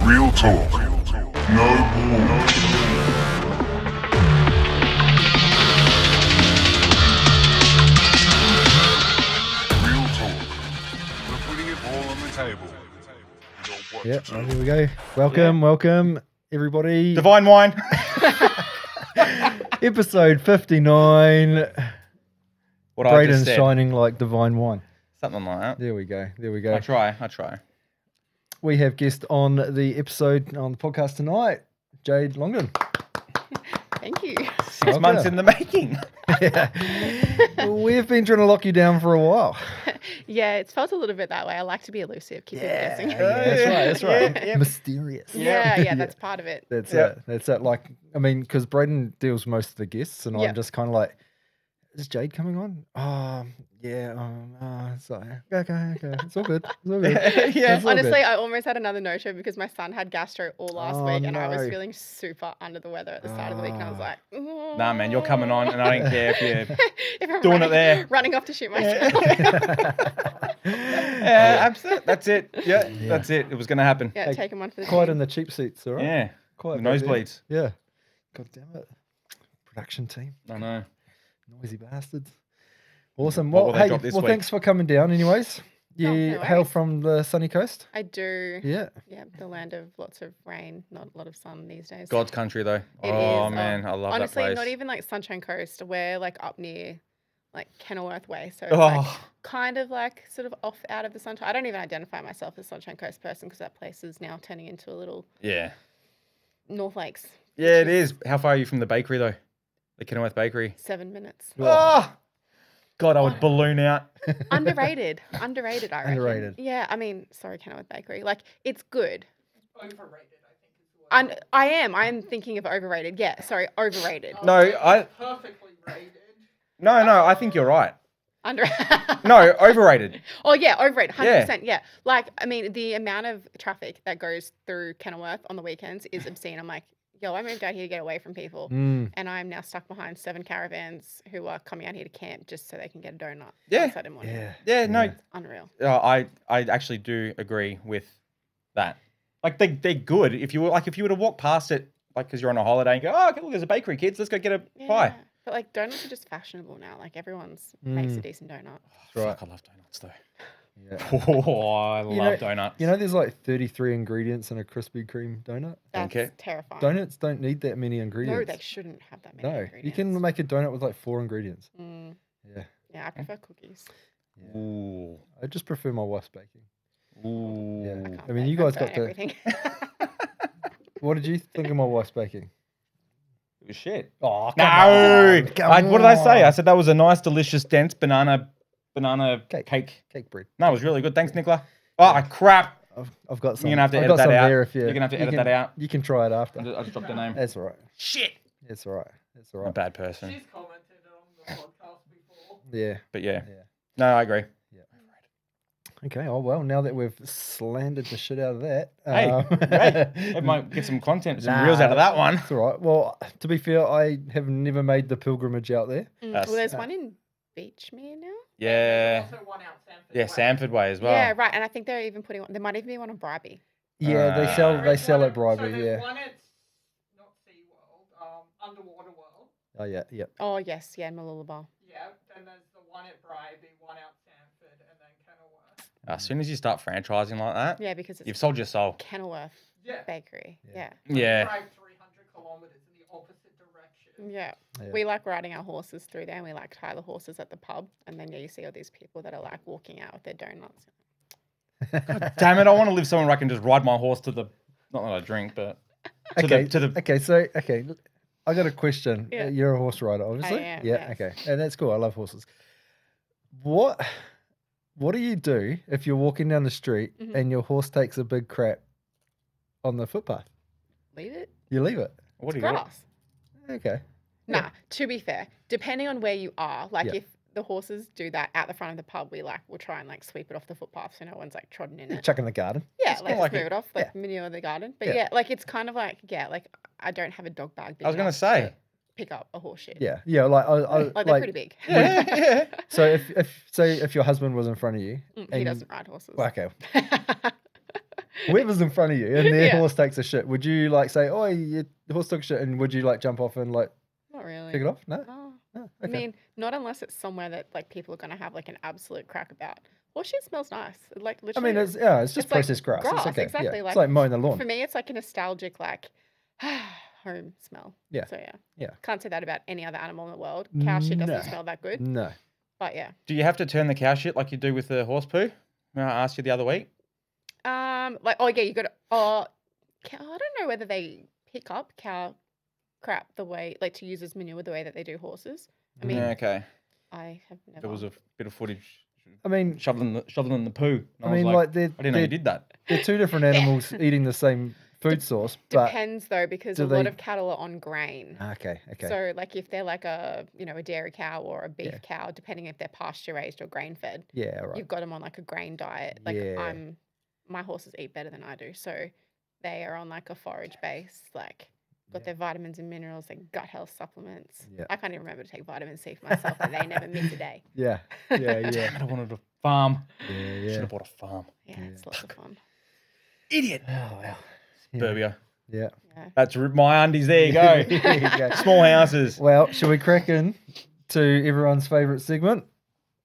Real talk. No bull. Real talk. We're putting it all on the table. You know what Yeah, to do. here we go. Welcome, everybody. Divine wine. Episode 59. What I Bright just and said. shining like divine wine. Something like that. There we go. I try. We have guest on the episode on the podcast tonight, Jade Langan. Thank you. 6 months in the making. We've been trying to lock you down for a while. Yeah, it's felt a little bit that way. I like to be elusive, keep people guessing. That's right. Yeah. Mysterious. Yeah, that's part of it. That's Yeah. it. That's it. Like, I mean, because Braden deals most of the guests, and Yeah. I'm just kind of like, is Jade coming on? Sorry. Okay. It's all good. Yeah. It's all Honestly, good. I almost had another no-show because my son had gastro all last Oh, week and I was no. feeling super under the weather at the start of the week and I was like, Nah, man, you're coming on, and I don't care if you're if I'm doing it there. running off to shoot myself. Yeah, absolutely. That's it. Yeah, that's it. It was going to happen. Yeah, take him on for the Quite team. in the cheap seats, all right? Yeah. Quite The back there. nosebleeds. Yeah. God damn it. Production team. I know. Noisy bastards. Awesome. What Well, will they hey, drop this well, week? thanks for coming down anyways. You no hail worries. from the sunny coast? I do. Yeah. Yeah, the land of lots of rain, not a lot of sun these days. God's country, though. It Oh, is, man, I love honestly, that place. not even like Sunshine Coast. We're like up near like Kenilworth Way. So it's Oh. like kind of like sort of off out of the sunshine. I don't even identify myself as Sunshine Coast person because that place is now turning into a little Yeah. North Lakes. Yeah, it is. How far are you from the bakery, though? The Kenilworth Bakery. 7 minutes. Oh, God, I would balloon out. Underrated. Underrated, I reckon. Underrated. Yeah, I mean, sorry, Kenilworth Bakery. Like, it's good. Overrated, I think, is the word. And I'm thinking of overrated. Yeah, sorry, overrated. No, I Perfectly rated. no, I think you're right. Under. No, overrated. Oh yeah, overrated, 100%. Yeah. Yeah, like I mean, the amount of traffic that goes through Kenilworth on the weekends is obscene. I'm like, yo, I moved out here to get away from people, Mm. and I'm now stuck behind 7 caravans who are coming out here to camp just so they can get a donut. Yeah. on Saturday morning. Yeah. Yeah, no, Unreal. I actually do agree with that. Like they're good. If you were to walk past it, like because you're on a holiday and go, oh, okay, look, there's a bakery, kids. Let's go get a pie. But like donuts are just fashionable now. Like everyone's makes a decent donut. Right. Fuck, I love donuts though. Yeah. Oh, I love donuts. You know, there's like 33 ingredients in a Krispy Kreme donut. That's Okay. terrifying. Donuts don't need that many No, ingredients. they shouldn't have that many No, ingredients. you can make a donut with like 4 ingredients. Mm, Yeah. yeah, I prefer cookies. Ooh, I just prefer my wife's baking. ooh. Yeah. Can't I mean, bake, you guys prefer got to. everything. What did you think of my wife's baking? It was shit. Oh, No. What did I say? I I said that was a nice, delicious, dense banana cake. Cake bread. No, it was really good. Thanks, Nicola. Oh, crap. I've got some. You're going to have to I've edit got that some out. there if You're going to have to you edit can- that out. You can try it after. I just dropped the name. That's all right. Shit. It's all right. It's all I'm a right. bad person. She's commented on the podcast before. Yeah. But yeah. Yeah. No, I agree. Okay. Oh well. Now that we've slandered the shit out of that. Hey, hey, it might get some content, some reels out of that one. It's all right. Well, to be fair, I have never made the pilgrimage out there. That's- Well, there's one in Beachmere now. Yeah. There's also one out Sanford Yeah, Way. Sanford Way as well. Yeah, right. And I think they're even putting one. There might even be one on Bribey. Yeah, they Ah. sell There's at one at- Bribey. So there's Yeah. one at not SeaWorld, Underwater World. Oh yeah. Yep. Oh yes, yeah, in Mooloolaba. Yeah. Then there's the one at Bribey, one out Sanford, and then Kenilworth. As soon as you start franchising like that, Yeah, because it's you've sold your soul. Kenilworth Yeah. Bakery. Yeah. Yeah. Yeah. Drive 300 kilometers in the opposite direction. Yeah. Yeah. We like riding our horses through there and we like tie the horses at the pub. And then, yeah, you see all these people that are like walking out with their donuts. Damn it, I want to live somewhere where I can just ride my horse to the, not that I drink, but to Okay. the Okay. I got a question. Yeah. You're a horse rider, obviously. am, Yeah. yes. Okay. And that's cool. I love horses. What do you do if you're walking down the street Mhm. and your horse takes a big crap on the footpath? Leave it. You leave it. what do It's you got? grass. Okay. Nah, to be fair, depending on where you are, like Yeah. if the horses do that at the front of the pub, we'll try and like sweep it off the footpath so no one's like trodden in it. Chuck in the garden. Yeah, It's like kinda just like move a- it off, like manure the garden. But Yeah. yeah. like it's kind of like like I don't have a dog bag. Big I was going to enough say. pick up a horse shit. Yeah. Yeah. Like Like they're pretty big. Yeah. So if your husband was in front of you, He and- doesn't ride horses. Okay. whoever's in front of you and their Yeah. horse takes a shit, would you like say, "Oh, your horse took a shit," and would you like jump off and like Not really. kick it off? No. No. No. I Okay. mean, not unless it's somewhere that like people are gonna have like an absolute crack about. Horse shit smells nice. Like I literally. mean, it's just it's like processed grass. It's grass, okay. exactly, Yeah. like, It's like mowing the lawn. for me, it's like a nostalgic like home smell. Yeah. So yeah. Yeah. Can't say that about any other animal in the world. Cow shit doesn't No. smell that good. No. But yeah. Do you have to turn the cow shit like you do with the horse poo? I asked you the other week. Like oh yeah, you got to I don't know whether they pick up cow crap the way like to use as manure the way that they do horses. I mean, Yeah, okay. I have never. There was a bit of footage I mean, shoveling the poo. And I was mean, like they're I didn't know you did that. they're two different animals eating the same food source, but Depends though, because do a lot they- of cattle are on grain. okay. So like if they're like a a dairy cow or a beef Yeah. cow, depending if they're pasture raised or grain fed, Yeah, right. you've got them on like a grain diet. Like Yeah. my horses eat better than I do, so they are on like a forage base, like got their vitamins and minerals, like gut health supplements. Yeah. I can't even remember to take vitamin C for myself, but they never miss a day. Yeah, yeah, yeah, Damn it, I wanted a farm. yeah, Should yeah. have bought a farm. Yeah, it's lots of fun. Idiot. Oh well. Yeah. Suburbia. Yeah. Yeah. That's my undies. There you go. There you go. Small houses. Well, shall we crack in to everyone's favourite segment?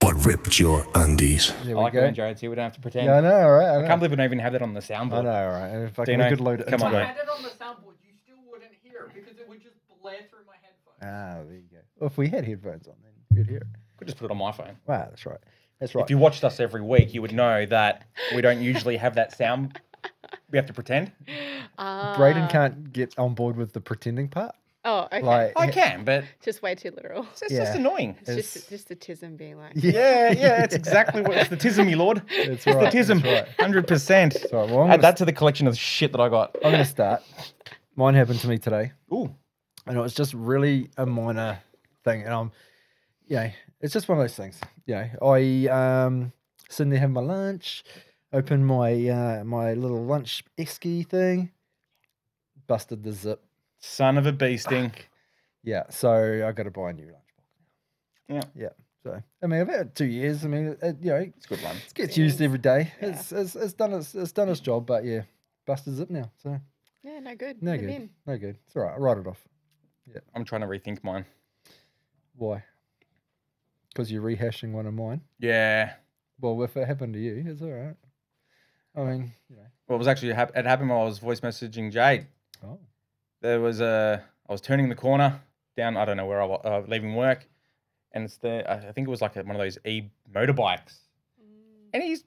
What ripped your undies? There I we like go. when Jared's here. We don't have to pretend. Yeah, I know, all right. I I know. can't believe we don't even have that on the I soundboard. know, all right. If I can, Dino, we could load it come into on, If it. I mate. had it on the soundboard, you still wouldn't hear because it would just blare through my headphones. Ah, there you go. Well, if we had headphones on, then you'd hear it. Could just put it on my phone. Wow, that's right. That's right. If you watched us every week, you would know that we don't usually have that sound. We have to pretend. Brayden can't get on board with the pretending part. Oh, okay. Like, I can, but Just way too literal. it's just Yeah. annoying. It's just the tism being like. Yeah, yeah, it's exactly what it's the tism, me lord. That's It's the right. tism, That's right. 100%. Sorry, well, I'm Add gonna, that to the collection of shit that I got. I'm gonna start. Mine happened to me today, Ooh, and it was just really a minor thing. And it's just one of those things. I sitting there having my lunch, open my my little lunch esky thing, busted the zip. son of a bee sting. Yeah, so I got to buy a new lunchbox. Yeah. Yeah. So I mean, I've had it 2 years. I mean, It's a good one. it gets used every day. Yeah. It's done its job, but yeah, busted zip now. So Yeah, no good. no Put 'em good. in. No good. It's all right. I'll write it off. I'm trying to rethink mine. Why? Because you're rehashing one of mine. Yeah. Well, if it happened to you, it's all right. I mean, Well, it was actually it happened while I was voice messaging Jade. Oh. I was turning the corner down. I don't know where I was leaving work, and I think it was like one of those motorbikes, and he's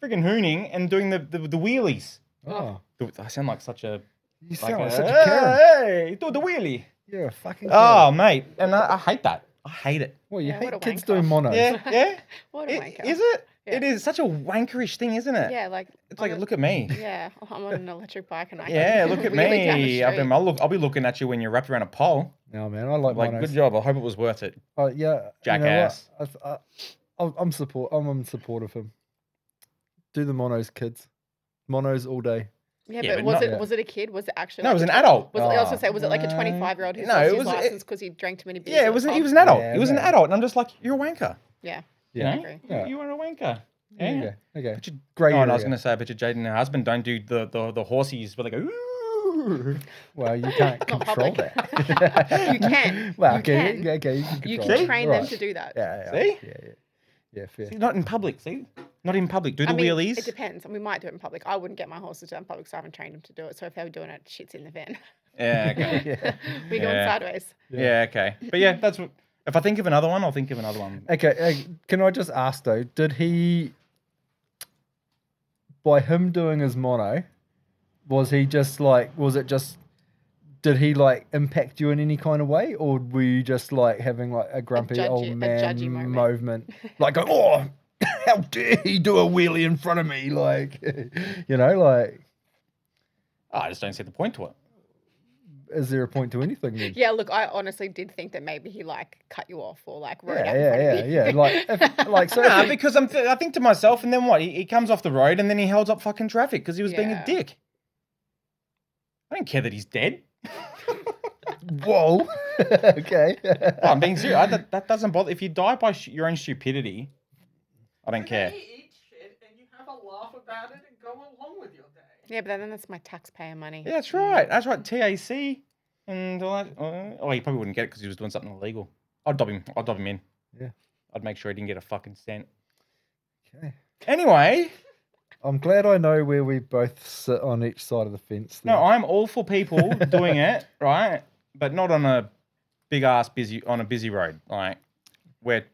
friggin' hooning and doing the wheelies. Oh. I sound like such a You sound like such a Karen. Hey, do the wheelie. You're a fucking Oh, Karen. mate, and I hate that. I hate it. Well, you Yeah, what hate a kids wanker. doing monos. Yeah, yeah. What a wanker. Is it? Yeah. It is such a wankerish thing, isn't it? Yeah, like It's like, on a- look at me. Yeah, I'm on an electric bike and I Yeah, can look at wheelie down the me. street. I'll be looking at you when you're wrapped around a pole. No, man, I like Like, monos. good job. I hope it was worth it. Yeah, Jackass. You know what? I'm in support of him. Do the monos, kids. Monos all day. Yeah, Yeah, but but was not- it a kid? Was it actually? No, it like was a an twen- adult. Was it, I was gonna Oh, say, was it like a no. 25-year-old who No, lost it his was- license because he drank too many beers? Yeah, at it the was. He pub? was an adult. Yeah, he was an no. adult, and I'm just like, you're a wanker. Yeah, You Yeah. know, agree. Yeah. you are a wanker. There you Yeah. go. Okay. But you, Great. oh, and I was area. going to say, I bet you Jade and her husband don't do the horsies where they go. Ooh. Well, you can't Not control public. that. You can. Well, You okay, can. okay, you can You control can it. train them Right. to do that. Yeah, See? Yeah, fair. See, not in public. See, not in public. Do the I mean, wheelies. it depends. We might do it in public. I wouldn't get my horses to do it in public, so I haven't trained them to do it. So if they were doing it, shit's in the van. Yeah. Okay. Yeah. We're going Yeah. sideways. Yeah. Okay. But yeah, that's what. If I think of another one, I'll think of another one. Okay, can I just ask though, did he, by him doing his mono, was he just like, did he like impact you in any kind of way, or were you just like having like a grumpy old judgy man moment. movement, like going, oh, how dare he do a wheelie in front of me, like, you know, like, Oh, I just don't see the point to it. is there a point to anything then? Yeah, look, I honestly did think that maybe he like cut you off or like rode out in Yeah, front yeah, of you. yeah. Like, so Nah, if he- because I think to myself, and then what? He comes off the road, and then he holds up fucking traffic because he was being a Yeah. dick. I don't care that he's dead. whoa, okay. Oh, I'm being serious. That doesn't bother. If you die by your own stupidity, I don't care. You eat shit and you have a laugh about it and go along with your day. Yeah, but then that's my taxpayer money. Yeah, that's right. That's right. TAC and all that. Oh, he probably wouldn't get it because he was doing something illegal. I'd dob him in. Yeah. I'd make sure he didn't get a fucking cent. Okay. Anyway, I'm glad I know where we both sit on each side of the fence. There. no, I'm all for people doing it, right? But not on a big ass busy road. Like, where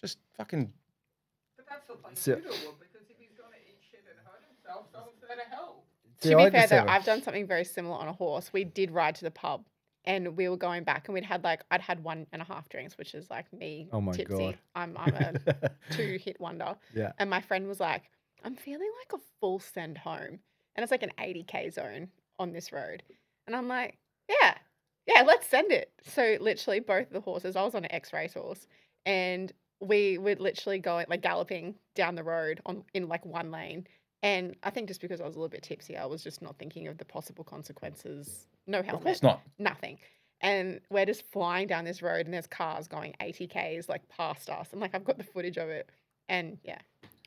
just fucking. But that's the thing So- you do, because if he's going to eat shit and hurt himself, someone's there to help. See, To I be fair just though, have a- I've done something very similar on a horse. We did ride to the pub, and we were going back, and I'd had 1.5 drinks, which is like me Oh my tipsy. God. I'm a 2-hit wonder. Yeah. And my friend was like, I'm feeling like a full send home. And it's like an 80k zone on this road. And I'm like, yeah, let's send it. So literally both the horses, I was on an X-race horse, and we would literally go like galloping down the road in like one lane. And I think just because I was a little bit tipsy, I was just not thinking of the possible consequences. No helmet. Of course not. Nothing. And we're just flying down this road, and there's cars going 80 k's like past us. And like I've got the footage of it. And yeah,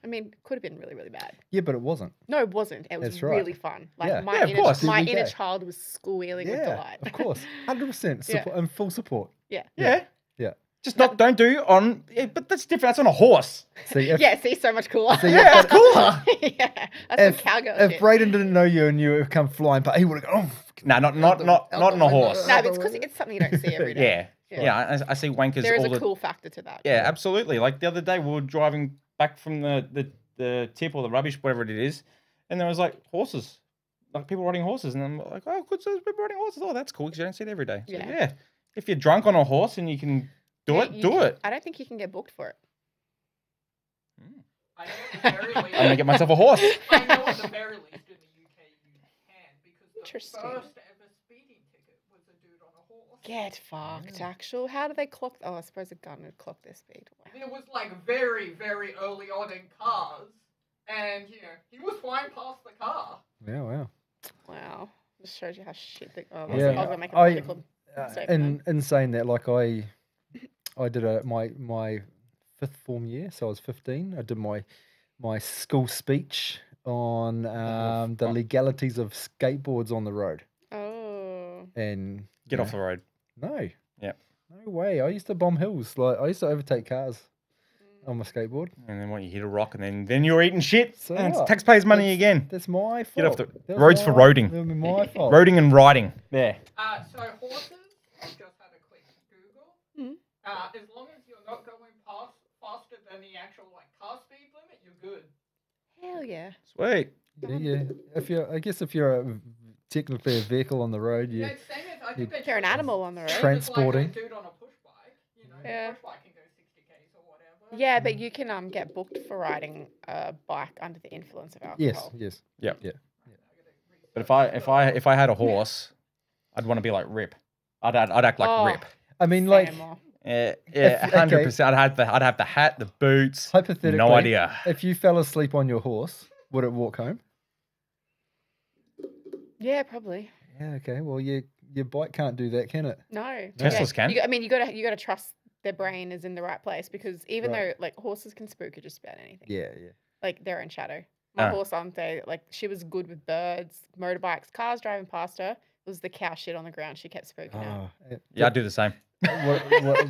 I mean, it could have been really, really bad. Yeah, but it wasn't. No, it wasn't. It was That's right. really fun. Like Yeah. my Yeah, of course. my There we inner go. child was squealing with Yeah, delight. of course. 100% Yeah. support and full support. Yeah. Yeah. Yeah. Just don't do on. Yeah, but that's different. That's on a horse. See, if, Yeah, see, so much cooler. Yeah, it's cooler. yeah, that's some cowgirl if shit. Braden didn't know you and you had come flying, but he would have gone, oh, No, not on a horse. No, but it's because it's something you don't see every day. Yeah, yeah. I see wankers There is all a the. cool factor to that. Yeah, absolutely. Like the other day, we were driving back from the tip or the rubbish, whatever it is, and there was like horses, like people riding horses, and I'm like, oh, good, so there's people riding horses. Oh, that's cool because you don't see it every day. So, Yeah. yeah. If you're drunk on a horse and you can do Yeah, it, you do can- it. I don't think you can get booked for it. I know at the very least. I'm gonna get myself a horse. I know at the very least in the UK you can, because the Interesting. first ever speeding ticket was a dude on a horse. Get fucked, actual. How do they clock? Oh, I suppose a gun would clock their speed. Wow. It was like very, very early on in cars, and he was flying past the car. yeah, wow. Wow. Just shows you how shit they. Oh, Yeah, I was gonna make a I- political statement then. In saying that, like I did my 5th form year, so I was 15. I did my school speech on the fuck. legalities of skateboards on the road, Oh. and Get off the road. No. Yep. No way. I used to bomb hills. Like I used to overtake cars on my skateboard. And then what? You hit a rock, and then you're eating shit. So and it's what? taxpayers' money again. That's my fault. Get off the That was roads for my- roading. That was my fault. Roading and riding. There. So horses, I've just had a quick Google. Mhm. As long as you're not going faster than the actual car speed limit, you're good. Hell yeah. Sweet. Yeah. If you're technically a vehicle on the road, Yeah, yeah. it's same as I think they If you're an animal on the road. Transporting. It's like a dude on a push bike. Yeah. Push bike can go 60 k's or whatever. Yeah, but you can get booked for riding a bike under the influence of alcohol. Yes. Yep. Yeah. But if I had a horse, I'd want to be like Rip. I'd act like Oh. Rip. I mean, like Same, or- Yeah, If- 100%. I'd have the hat, the boots. hypothetically, No idea. if you fell asleep on your horse, would it walk home? Yeah, probably. Yeah. Okay. Well, your bike can't do that, can it? No. Teslas can. I mean, you gotta trust their brain is in the right place, because even Right. though like horses can spook at just about anything, Yeah. Yeah. like their own shadow. My Ah. horse on day, like she was good with birds, motorbikes, cars driving past her. It was the cow shit on the ground. She kept spooking out. Oh, Yeah, I'd do the same.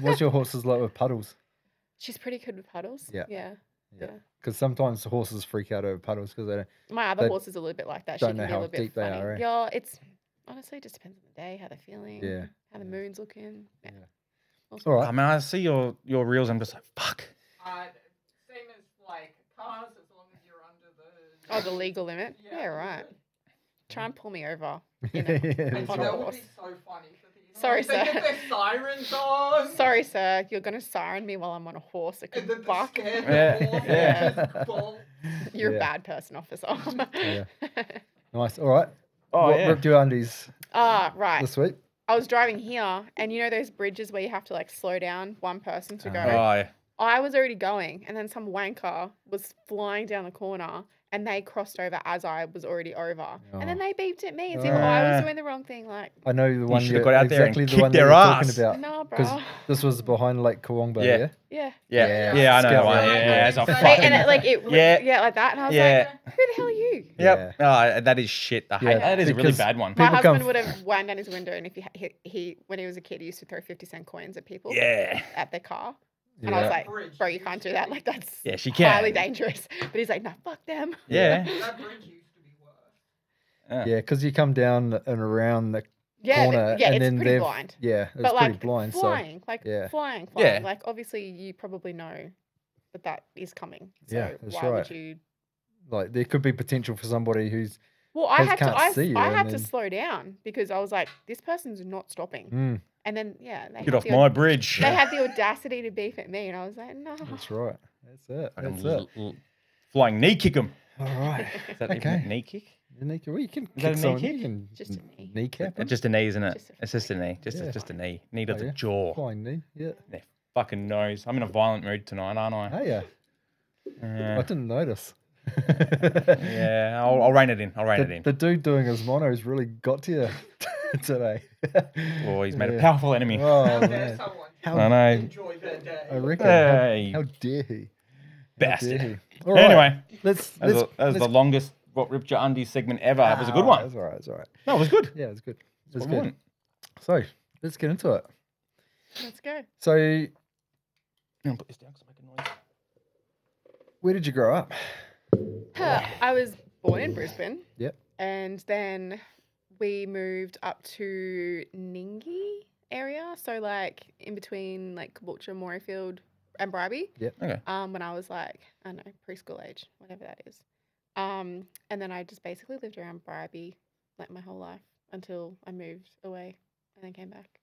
what's your horses like with puddles? She's pretty good with puddles. Yeah. Yeah. Yeah. Because sometimes horses freak out over puddles because they don't. My other They horse is a little bit like that. She don't can know be a how little bit deep they funny. are, eh? Yeah, it's honestly it just depends on the day, how they're feeling, Yeah. how the moon's looking. Yeah. Yeah. Awesome. All I right. mean, I see your reels. I'm just like, fuck. Same as cars, as long as you're under the. Oh, the legal limit. Yeah, Yeah, right. Try and pull me over. Yeah, You know, that's And on a that right. would horse. be so funny for these. Sorry, they sir. get their sirens on. Sorry, sir. You're gonna siren me while I'm on a horse. It And could then the buck. scared Yeah, horse yeah. just bolt. You're Yeah. a bad person, officer. Yeah. Nice. All right. Oh, what yeah. ripped your undies Right. this week? I was driving here, and you know those bridges where you have to like slow down one person to go. Oh, yeah. I was already going, and then some wanker was flying down the corner and they crossed over as I was already over, and then Oh. they beeped at me as if I was Ah. doing the wrong thing. Like, I know the one should've you're got out there and exactly the kicked one that their you're ass. talking about. nah, Because bro. this was behind Lake Kawangba, Yeah. yeah? Yeah. Yeah, Yeah. I know the Scout one. round. Yeah, it's a They- fucking. And it, like it, Yeah. yeah, like that, and I was Yeah. like, "Who the hell are you?" Yep. Oh, that is shit. I hate Yeah, that. is a really because bad one. My People come husband f- would have wound down his window, and if he when he was a kid, he used to throw 50-cent coins at people Yeah. at their car, and I Yeah. was like, Bridge "Bro, you used can't to do that. be- Like that's Yeah, she highly can. dangerous." But he's like, "No, fuck them." Yeah. That bridge used to be worse. Yeah, because you come down and around the Yeah, corner, yeah, and it's then pretty they've blind. yeah, it's But pretty like blind. flying, yeah. flying. Yeah. Like obviously, you probably know that is coming. So Yeah, that's why would right. you? So like there could be potential for somebody who's Well, I Has- had to. can't see you, I and had to then- slow down because I was like, this person's not stopping. mm, And then they Get had off the my bridge. They had the audacity to beef at me, and I was like, no. that's right. That's it. Fucking That's it. flying knee kick him. All right. Is that even Okay. a knee kick? Well, you can that a kick knee someone. kick? You can Just a knee. kneecap. It's just a knee, isn't it? Just a It's just a knee. Just Yeah. just a knee. Knee to Oh, the yeah. jaw. Flying knee. Yeah. Their fucking nose. I'm in a violent mood tonight, aren't I? Oh yeah. I didn't notice. Yeah, I'll rein it in. I'll rein it in. The dude doing his mono's really got to you today. Oh, he's made a Yeah. powerful enemy. Oh There's man. someone. How I know. Enjoy their day. I reckon. Hey. How dare he? How Bastard. dare he? All right. Anyway, let's that was let's the longest What Ripped Your Undies segment ever. It was a good one. That's all right. That's all right. No, it was good. Yeah, it was good. It was That's what we good. want. So let's get into it. Let's go. So I'm gonna put this down 'cause it's making noise. where did you grow up? I was born in Brisbane. Yep. And then we moved up to Ningi area, so like in between like Caboolture, Morayfield, and Bribie. Okay. When I was like, I don't know, preschool age, whatever that is. And then I just basically lived around Bribie like my whole life until I moved away and then came back.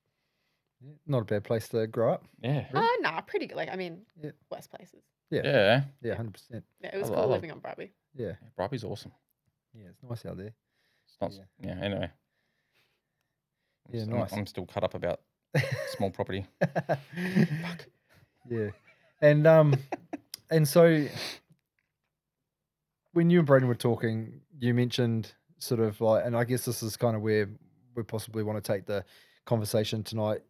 Yeah, not a bad place to grow up. Yeah. Nah, pretty good. Like, I mean, Yeah. worse places. Yeah. Yeah, 100%. Yeah, it was I cool love- living on Bribie. Yeah, Bribey's awesome. yeah, it's nice out there. It's not. Yeah. Yeah. Anyway. Yeah, I'm- nice. I'm still cut up about small property. Yeah, and so when you and Braden were talking, you mentioned sort of like, and I guess this is kind of where we possibly want to take the conversation tonight.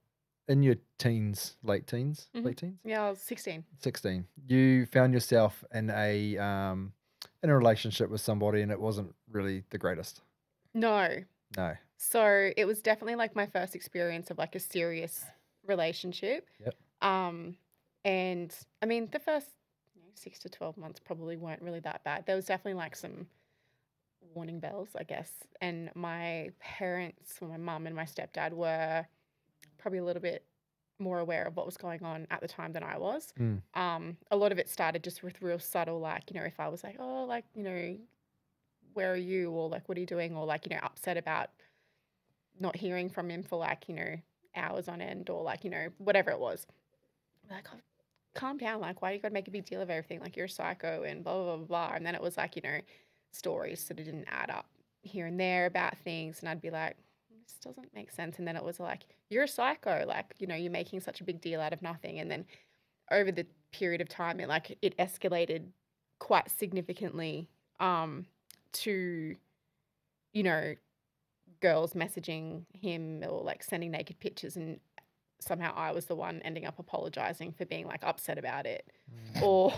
In your teens, late teens, Mhm. late teens, Yeah, I was 16. 16, you found yourself in a relationship with somebody, and it wasn't really the greatest. No. No. So it was definitely like my first experience of like a serious relationship. Yep. And I mean, the first 6 to 12 months probably weren't really that bad. There was definitely like some warning bells, I guess. And my parents, or my mum and my stepdad, were probably a little bit more aware of what was going on at the time than I was. Mm. A lot of it started just with real subtle, like, if I was like, oh, like, where are you? Or like, what are you doing? Or like, upset about not hearing from him for like, hours on end, or like, whatever it was. Like, oh, calm down. Like, why do you got to make a big deal of everything? Like, you're a psycho and blah, blah, blah, blah. And then it was like, stories sort of didn't add up here and there about things. And I'd be like, this doesn't make sense. And then it was like, you're a psycho. Like, you're making such a big deal out of nothing. And then over the period of time, it escalated quite significantly to, girls messaging him or like sending naked pictures, and somehow I was the one ending up apologizing for being like upset about it, or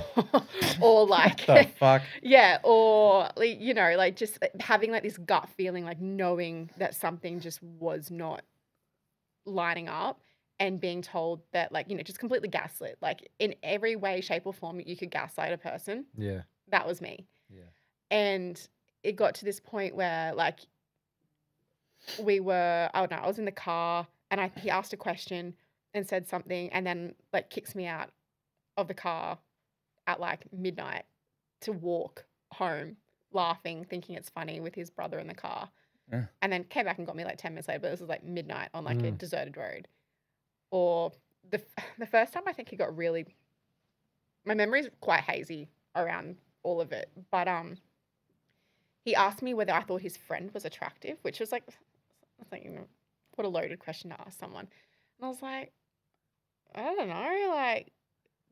like What the fuck? yeah, or like, like just having like this gut feeling, like knowing that something just was not lining up, and being told that, like, just completely gaslit, like in every way, shape, or form you could gaslight a person. Yeah. That was me. Yeah. And it got to this point where like we were, I don't know, I was in the car, and he asked a question and said something, and then like kicks me out of the car at like midnight to walk home, laughing, thinking it's funny, with his brother in the car. Yeah. And then came back and got me like 10 minutes later, but this was like midnight on like a Mm. deserted road. Or the first time, I think he got really, my memory's quite hazy around all of it, but he asked me whether I thought his friend was attractive, which was like, I was like, what a loaded question to ask someone. And I was like, I don't know, like,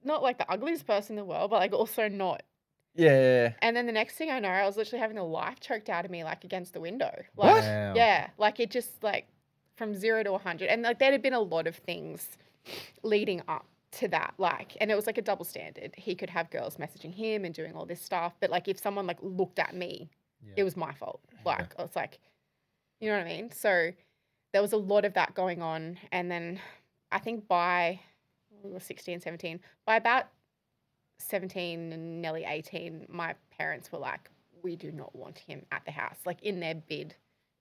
not like the ugliest person in the world, but like also not Yeah. And then the next thing I know, I was literally having the life choked out of me, like against the window. What? Like, Wow. yeah, like it just like from 0 to 100. And like there had been a lot of things leading up to that. Like, and it was like a double standard. He could have girls messaging him and doing all this stuff. But like if someone like looked at me, it was my fault. Like, I was like, you know what I mean? So there was a lot of that going on. And then I think by, we were 16, 17, by about 17 and nearly 18, my parents were like, we do not want him at the house, like in their bid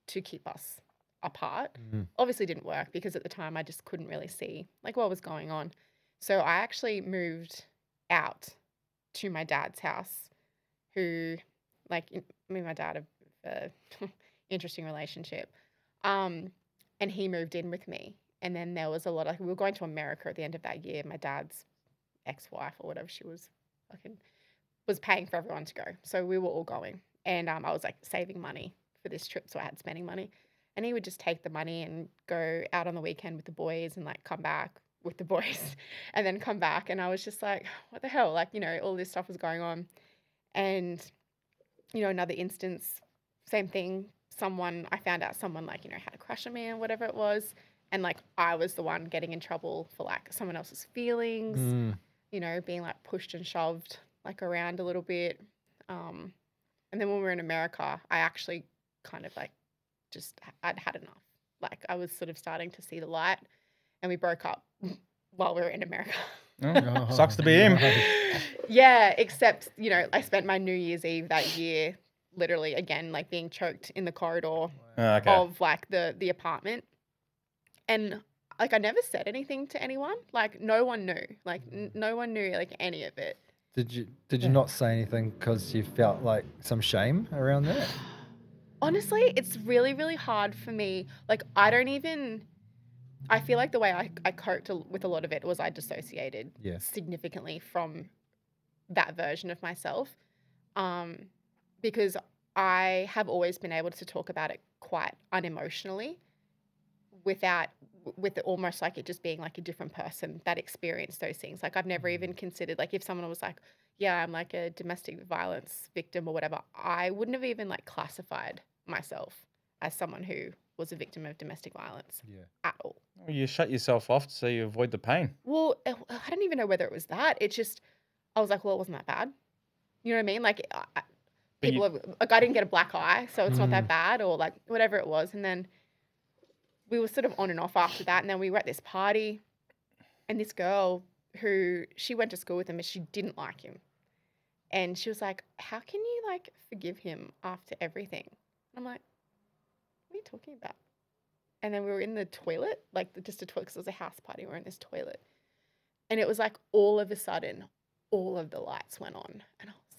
to keep us apart. Obviously didn't work because at the time I just couldn't really see like what was going on. So I actually moved out to my dad's house, who like me and my dad have a interesting relationship. And he moved in with me. And then there was a lot of, we were going to America at the end of that year. My dad's ex-wife or whatever she was was paying for everyone to go. So we were all going. And I was like saving money for this trip. So I had spending money. And he would just take the money and go out on the weekend with the boys and like come back with the boys and then come back. And I was just like, what the hell? Like, you know, all this stuff was going on. And, you know, another instance, same thing. I found out someone like, you know, had a crush on me or whatever it was. And like, I was the one getting in trouble for like someone else's feelings, you know, being like pushed and shoved like around a little bit. And then when we were in America, I actually kind of like I'd had enough. Like I was sort of starting to see the light and we broke up while we were in America. Oh, sucks to be him. Yeah, except, you know, I spent my New Year's Eve that year literally again, like being choked in the corridor of like the apartment. And like I never said anything to anyone. Like no one knew. Like no one knew like any of it. Did you not say anything because you felt like some shame around that? Honestly, it's really, really hard for me. Like I feel like the way I coped with a lot of it was I dissociated significantly from that version of myself. Because I have always been able to talk about it quite unemotionally with it almost like it just being like a different person that experienced those things. Like I've never even considered, like if someone was like, yeah, I'm like a domestic violence victim or whatever, I wouldn't have even like classified myself as someone who was a victim of domestic violence at all. Well, you shut yourself off so you avoid the pain. Well, I don't even know whether it was that. It's just, I was like, well, it wasn't that bad. You know what I mean? Like I didn't get a black eye, so it's not that bad or like whatever it was. And then we were sort of on and off after that. And then we were at this party and this girl who she went to school with him and she didn't like him. And she was like, how can you like forgive him after everything? And I'm like, what are you talking about? And then we were in the toilet, like just a toilet because it was a house party. We were in this toilet. And it was like all of a sudden, all of the lights went on. And I was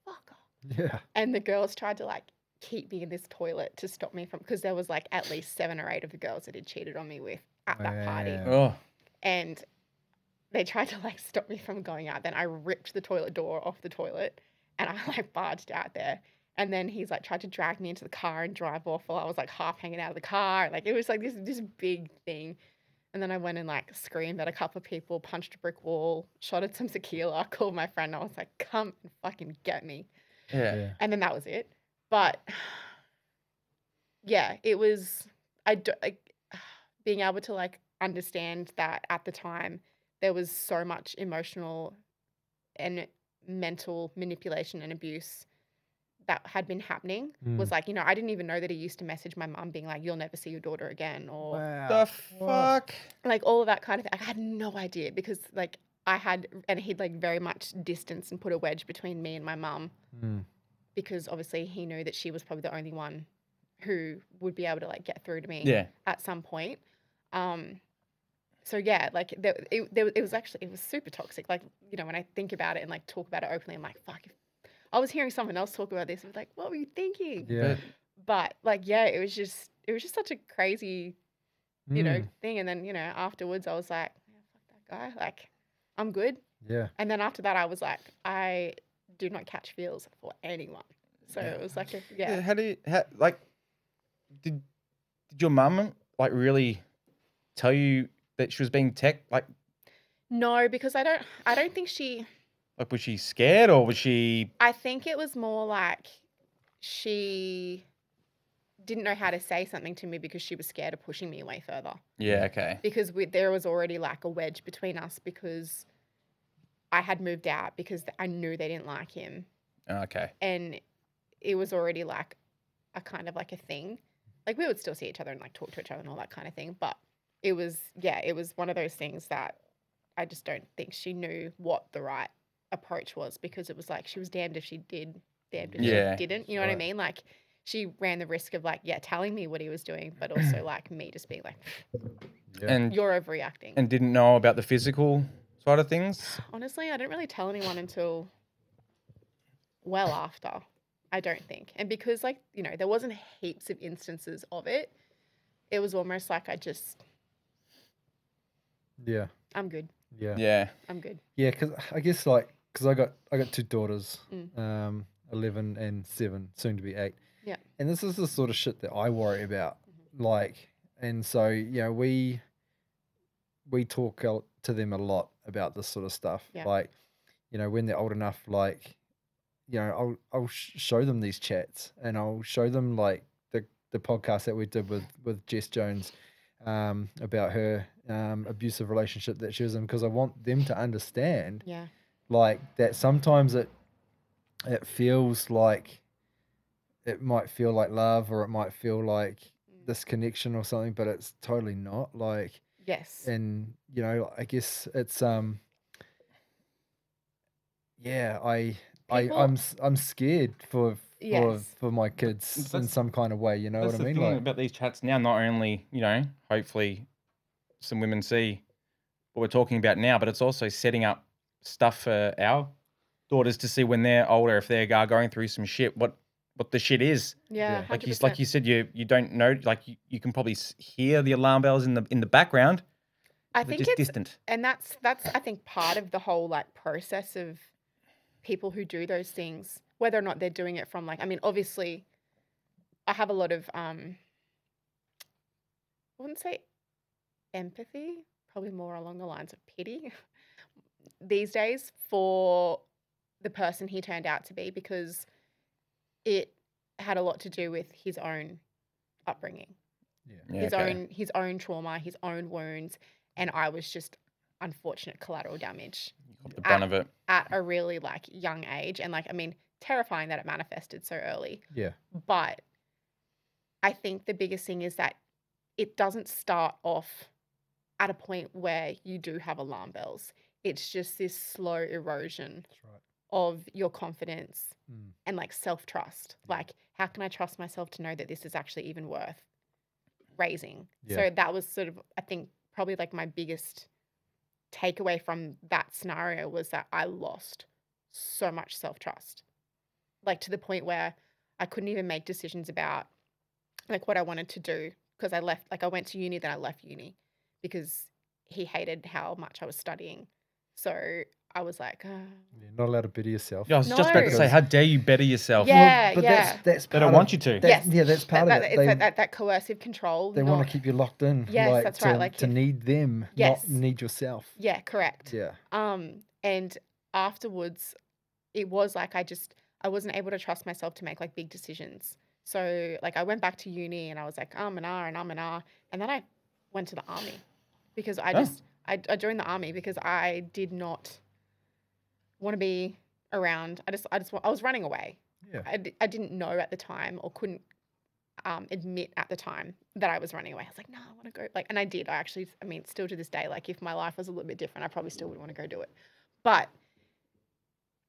like, motherfucker. Yeah. And the girls tried to like keep me in this toilet to stop me from, because there was like at least 7 or 8 of the girls that he'd cheated on me with at that party. Oh. And they tried to like stop me from going out. Then I ripped the toilet door off the toilet and I like barged out there. And then he's like tried to drag me into the car and drive off while I was like half hanging out of the car. Like it was like this big thing. And then I went and like screamed at a couple of people, punched a brick wall, shot at some tequila, called my friend. I was like, come and fucking get me. Yeah. And then that was it. But yeah, it was, being able to like understand that at the time there was so much emotional and mental manipulation and abuse that had been happening was like, you know, I didn't even know that he used to message my mum being like, you'll never see your daughter again, or The fuck? like all of that kind of thing. I had no idea because like and he'd like very much distanced and put a wedge between me and my mum because obviously he knew that she was probably the only one who would be able to like get through to me at some point. So yeah, like it was super toxic. Like, you know, when I think about it and like talk about it openly, I'm like, fuck, if I was hearing someone else talk about this, I was like, what were you thinking? Yeah. But like, yeah, it was just such a crazy, you know, thing. And then, you know, afterwards I was like, yeah, fuck that guy. Like, I'm good. Yeah. And then after that I was like, I do not catch feels for anyone. So it was like, did your mum like really tell you that she was being like? No, because I don't think she Like, was she scared or was she? I think it was more like she didn't know how to say something to me because she was scared of pushing me way further. Yeah, okay. Because there was already like a wedge between us because I had moved out because I knew they didn't like him. Okay. And it was already like a kind of like a thing. Like we would still see each other and like talk to each other and all that kind of thing. But it was one of those things that I just don't think she knew what the right approach was because it was like she was damned if she did, damned if Yeah. she didn't. You know what I Right. mean? Like she ran the risk of like, telling me what he was doing, but also like me just being like, Yeah. And you're overreacting. and didn't know about the physical side of things. Honestly, I didn't really tell anyone until well after, I don't think. And because like, there wasn't heaps of instances of it, it was almost like Yeah. I'm good. Yeah. Yeah. I'm good. Yeah, because I guess because I got two daughters, Mm. 11 and 7, soon to be 8. Yeah. And this is the sort of shit that I worry about. Like, and so we talk to them a lot about this sort of stuff. Yeah. Like, when they're old enough, like, I'll show them these chats and I'll show them like the podcast that we did with Jess Jones about her abusive relationship that she was in because I want them to understand Yeah. like that sometimes it feels like it might feel like love or it might feel like this connection or something, but it's totally not. Like, Yes. and I guess it's yeah, I'm scared for Yes. my kids in That's- some kind of way. You know That's what I the mean? thing Like, about these chats now. Not only, hopefully some women see what we're talking about now, but it's also setting up stuff for our daughters to see when they're older, if they're going through some shit, what the shit is. Yeah. Like 100%. you said, you don't know. Like you can probably hear the alarm bells in the background. I They're think just it's distant. and that's I think part of the whole like process of people who do those things, whether or not they're doing it from like, I mean, obviously I have a lot of I wouldn't say empathy, probably more along the lines of pity these days for the person he turned out to be because it had a lot to do with his own upbringing, Yeah, his okay. own trauma, his own wounds, and I was just unfortunate collateral damage You got the brunt of it. at a really like young age, and like I mean, terrifying that it manifested so early. yeah, But I think the biggest thing is that it doesn't start off at a point where you do have alarm bells. It's just this slow erosion that's right. of your confidence Mm. and like self-trust. Like, how can I trust myself to know that this is actually even worth raising? Yeah. So that was sort of, I think, probably like my biggest takeaway from that scenario was that I lost so much self-trust. Like to the point where I couldn't even make decisions about like what I wanted to do because I went to uni, then I left uni because he hated how much I was studying. So I was like, You're not allowed to better yourself. Yeah, I was just about to say, No. how dare you better yourself? yeah, but yeah. that's They part don't of, want you to. That's, Yes. Yeah, that's part of it. It's that coercive control. They want not- to keep you locked in. Yes, like, that's right, to, like to if- need them, Yes. not need yourself. Yeah, correct. Yeah. And afterwards, it was like I wasn't able to trust myself to make like big decisions. So like I went back to uni and I was like, and then I went to the army because I joined the army because I did not want to be around. I was running away. Yeah. I didn't know at the time or couldn't admit at the time that I was running away. I was like, no, I want to go. Like, and I did. I mean, still to this day, like if my life was a little bit different, I probably still would want to go do it. But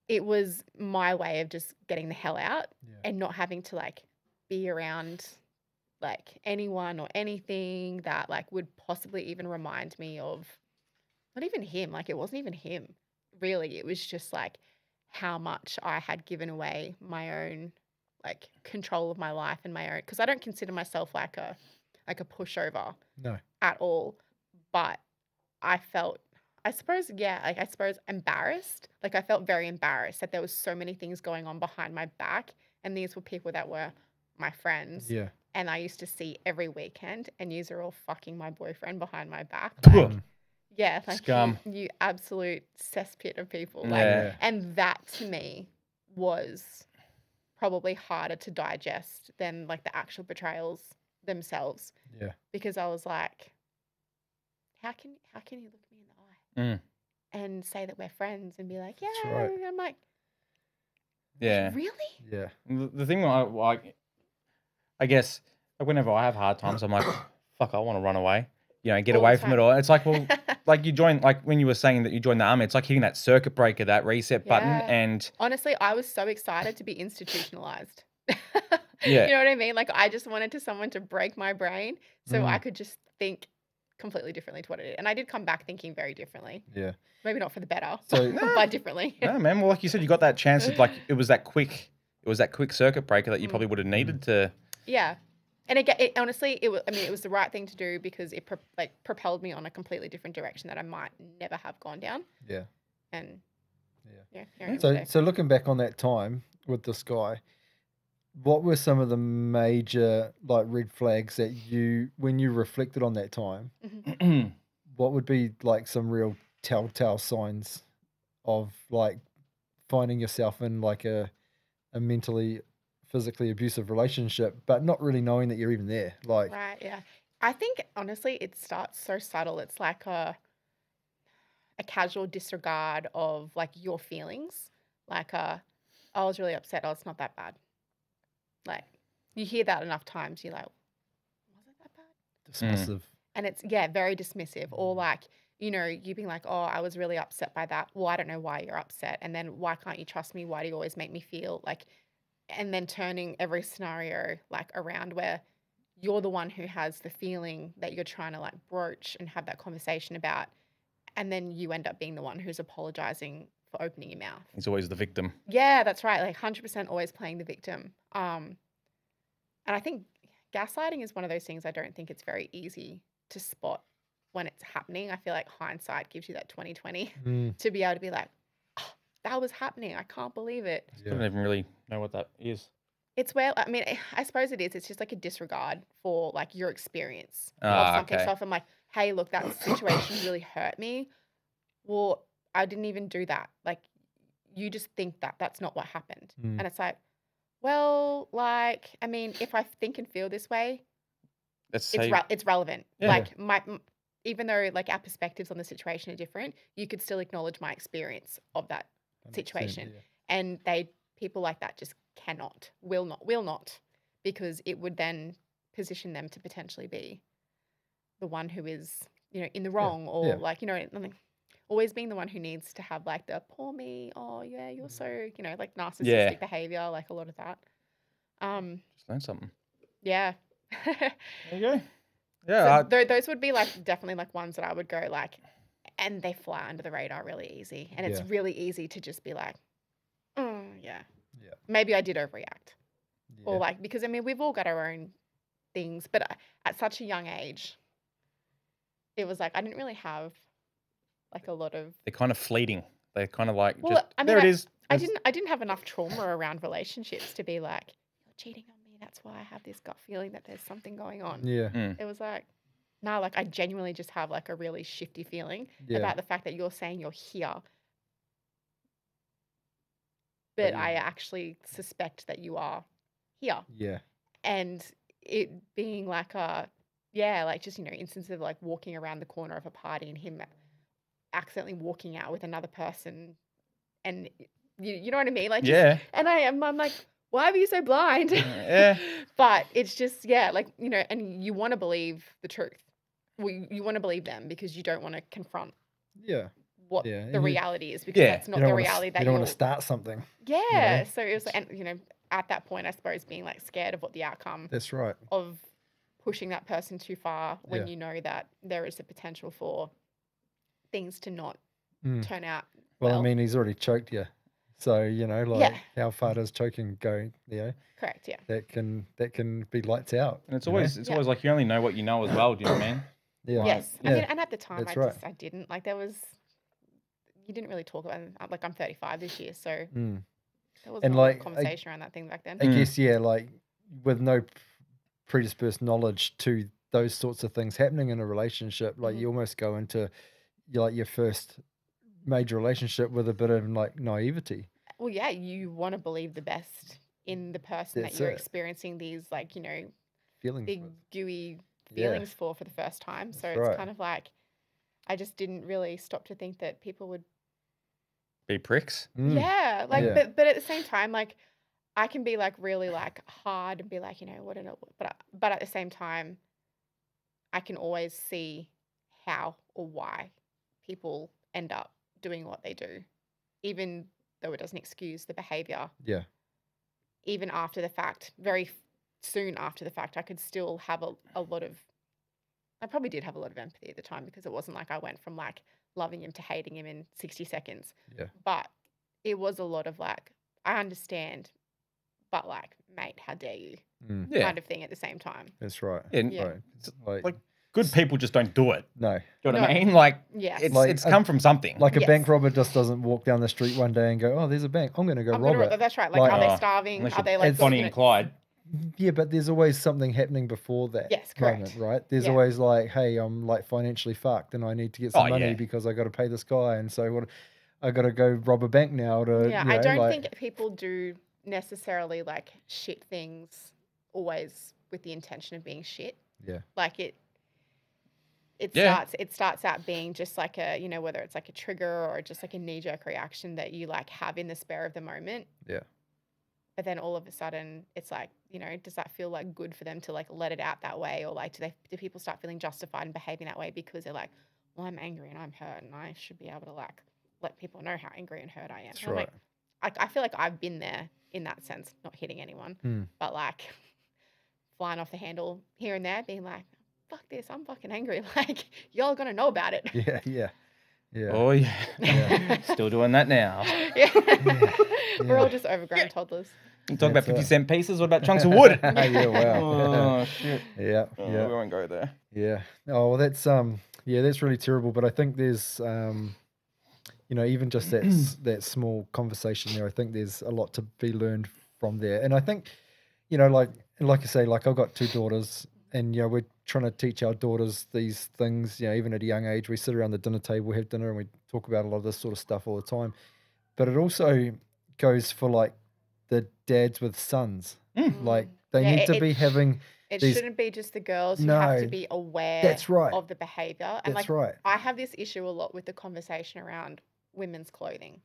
it was my way of just getting the hell out Yeah. and not having to like be around like anyone or anything that like would possibly even remind me of not even him. Like it wasn't even him. Really, it was just like how much I had given away my own like control of my life and my own, because I don't consider myself like a pushover No. at all. But I felt, I suppose embarrassed. Like I felt very embarrassed that there was so many things going on behind my back, and these were people that were my friends. Yeah. And I used to see every weekend, and yous are all fucking my boyfriend behind my back. Cool. Like, Yeah, like Scum. you absolute cesspit of people. Like, Yeah. and that to me was probably harder to digest than like the actual betrayals themselves, Yeah. because I was like, how can you look me in the eye Mm. and say that we're friends and be like, That's yeah, right. I'm like, Yeah. really? Yeah. The thing I like, I guess, like whenever I have hard times, I'm like, fuck, I want to run away. You know, get All the away from it time. all. It's like, well, like you join, like when you were saying that you joined the army, it's like hitting that circuit breaker, that reset button, Yeah. and Honestly, I was so excited to be institutionalized. Yeah. You know what I mean? Like, I just wanted someone to break my brain so I Mm. could just think completely differently to what it is. And I did come back thinking very differently. Yeah. Maybe not for the better, So- but differently. no, man. Well, like you said, you got that chance. Like it was that quick circuit breaker that you probably would have needed to. Yeah. And it honestly, it was. I mean, it was the right thing to do because it propelled me on a completely different direction that I might never have gone down. Yeah. And Yeah. here I am So today. so looking back on that time with this guy, what were some of the major like red flags that you, when you reflected on that time, what would be like some real telltale signs of like finding yourself in like a mentally, physically abusive relationship, but not really knowing that you're even there? Like, Right, yeah. I think honestly it starts so subtle. It's like a casual disregard of like your feelings. Like I was really upset. Oh, it's not that bad. Like you hear that enough times, you're like, was it that bad? dismissive. And it's very dismissive. Or like, you being like, oh, I was really upset by that. Well, I don't know why you're upset. And then why can't you trust me? Why do you always make me feel like, and then turning every scenario like around where you're the one who has the feeling that you're trying to like broach and have that conversation about, and then you end up being the one who's apologizing for opening your mouth. He's always the victim. Yeah, that's right. Like 100% always playing the victim. And I think gaslighting is one of those things I don't think it's very easy to spot when it's happening. I feel like hindsight gives you that 20/20 Mm, to be able to be like, oh, that was happening. I can't believe it. I don't yeah. even really know what that is. It's where, I mean, I suppose it is. It's just like a disregard for like your experience of Ah, something. okay. So if I'm like, hey, look, that situation really hurt me. Well, I didn't even do that. Like, you just think that that's not what happened. Mm. And it's like, well, like, I mean, if I think and feel this way, Let's it's say, it's relevant. Yeah. Like even though like our perspectives on the situation are different, you could still acknowledge my experience of that 100%, situation. yeah. And people like that just cannot, will not, because it would then position them to potentially be the one who is, in the wrong, or yeah. like, like, always being the one who needs to have like the poor me, oh yeah, you're so, like narcissistic behavior, like a lot of that. just learn something. Yeah. There you go. Yeah. So those would be like definitely like ones that I would go like, and they fly under the radar really easy. And it's Yeah. really easy to just be like, oh, yeah. Yeah. Maybe I did overreact. Or Yeah. like, because I mean, we've all got our own things, but at such a young age, it was like, I didn't really have like a lot of, They're kind of fleeting. They're kind of like, well, just, I mean, there it is. I That's- didn't have enough trauma around relationships to be like, you're cheating on me. That's why I have this gut feeling that there's something going on. Yeah. Mm. It was like, no, like I genuinely just have like a really shifty feeling Yeah. about the fact that you're saying you're here, but you- I actually suspect that you are here. Yeah. And it being like like just, instances of like walking around the corner of a party and him accidentally walking out with another person, and you know what I mean? Like, Yeah. and I'm like, why are you so blind? Yeah. But it's just, like, and you want to believe the truth. Well, you want to believe them because you don't want to confront Yeah. what Yeah, the and you- reality is, because Yeah, that's You not don't the wanna s- reality that you don't you're. want to start something. Yeah. So it was, and at that point, I suppose being like scared of what the outcome That's right. of pushing that person too far when Yeah. you know that there is the potential for things to not Mm. turn out Well, well. I mean, he's already choked you. So, like, Yeah. how far does choking go? Correct. Yeah. That can be lights out. And it's you know? always Yeah. like you only know what you know as well. Do you know what I mean? Yeah. Right. Yes. I Yeah. mean, and at the time, That's right. I didn't like, you didn't really talk about it. Like, I'm 35 this year, so Mm. there wasn't And, a lot like, of conversation around that thing back then. I Mm. guess, yeah, like with no predisposed knowledge to those sorts of things happening in a relationship, like Mhm. you almost go into, your first major relationship with a bit of like naivety. Well, yeah, you want to believe the best in the person That's that you're it. experiencing these like, Feelings big with. gooey Yeah. feelings for the first time. So That's it's right. kind of like I just didn't really stop to think that people would Be pricks. Mm. yeah, like Yeah. but at the same time, like I can be like really like hard and be like, what an but at the same time I can always see how or why people end up doing what they do, even though it doesn't excuse the behavior. Yeah. Even after the fact, soon after the fact, I could still have a lot of, I probably did have a lot of empathy at the time because it wasn't like I went from like loving him to hating him in 60 seconds. Yeah. But it was a lot of like, I understand, but like, mate, how dare you? Mm. Yeah. Kind of thing at the same time. That's right. Yeah, Yeah. Right. like good people just don't do it. No. Do you know what No. I mean? Like, Yes. it's come from something. Like a Yes. bank robber just doesn't walk down the street one day and go, "Oh, there's a bank. I'm going to go rob it." That's right. Like, Like- are Oh, they starving? unless Are you're they like Bonnie and Clyde. Yeah, but there's always something happening before that Yes, correct. moment, right? There's Yeah. always like, "Hey, I'm like financially fucked, and I need to get some Oh, money yeah. because I got to pay this guy, and so what? I got to go rob a bank now to." Yeah, you I know, don't like, think people do necessarily like shit things always with the intention of being shit. Yeah. Like it Yeah. starts out being just like a, whether it's like a trigger or just like a knee jerk reaction that you like have in the spur of the moment. Yeah. But then all of a sudden it's like, does that feel like good for them to like let it out that way? Or like do people start feeling justified in behaving that way because they're like, well, I'm angry and I'm hurt and I should be able to like let people know how angry and hurt I am. That's And I'm right. like, I feel like I've been there in that sense, not hitting anyone, Mm. but like flying off the handle here and there, being like, fuck this, I'm fucking angry. Like, y'all gonna know about it. Yeah. Yeah. Yeah. Oh yeah. Yeah. Still doing that now. Yeah. We're all Yeah. just overgrown toddlers. You talk about That's 50-cent pieces. What about chunks of wood? Yeah. Wow. Oh shit. Yeah. Oh, Yeah. we won't go there. Yeah. Oh, well, that's that's really terrible. But I think there's even just that small conversation there. I think there's a lot to be learned from there. And I think, like I say, like I've got two daughters, and we're trying to teach our daughters these things. Even at a young age, we sit around the dinner table, have dinner, and we talk about a lot of this sort of stuff all the time. But it also goes for like the dads with sons. Like they Yeah, need to be having. It these- shouldn't be just the girls who have to No. be aware That's right. of the behavior. And That's like right. I have this issue a lot with the conversation around women's clothing.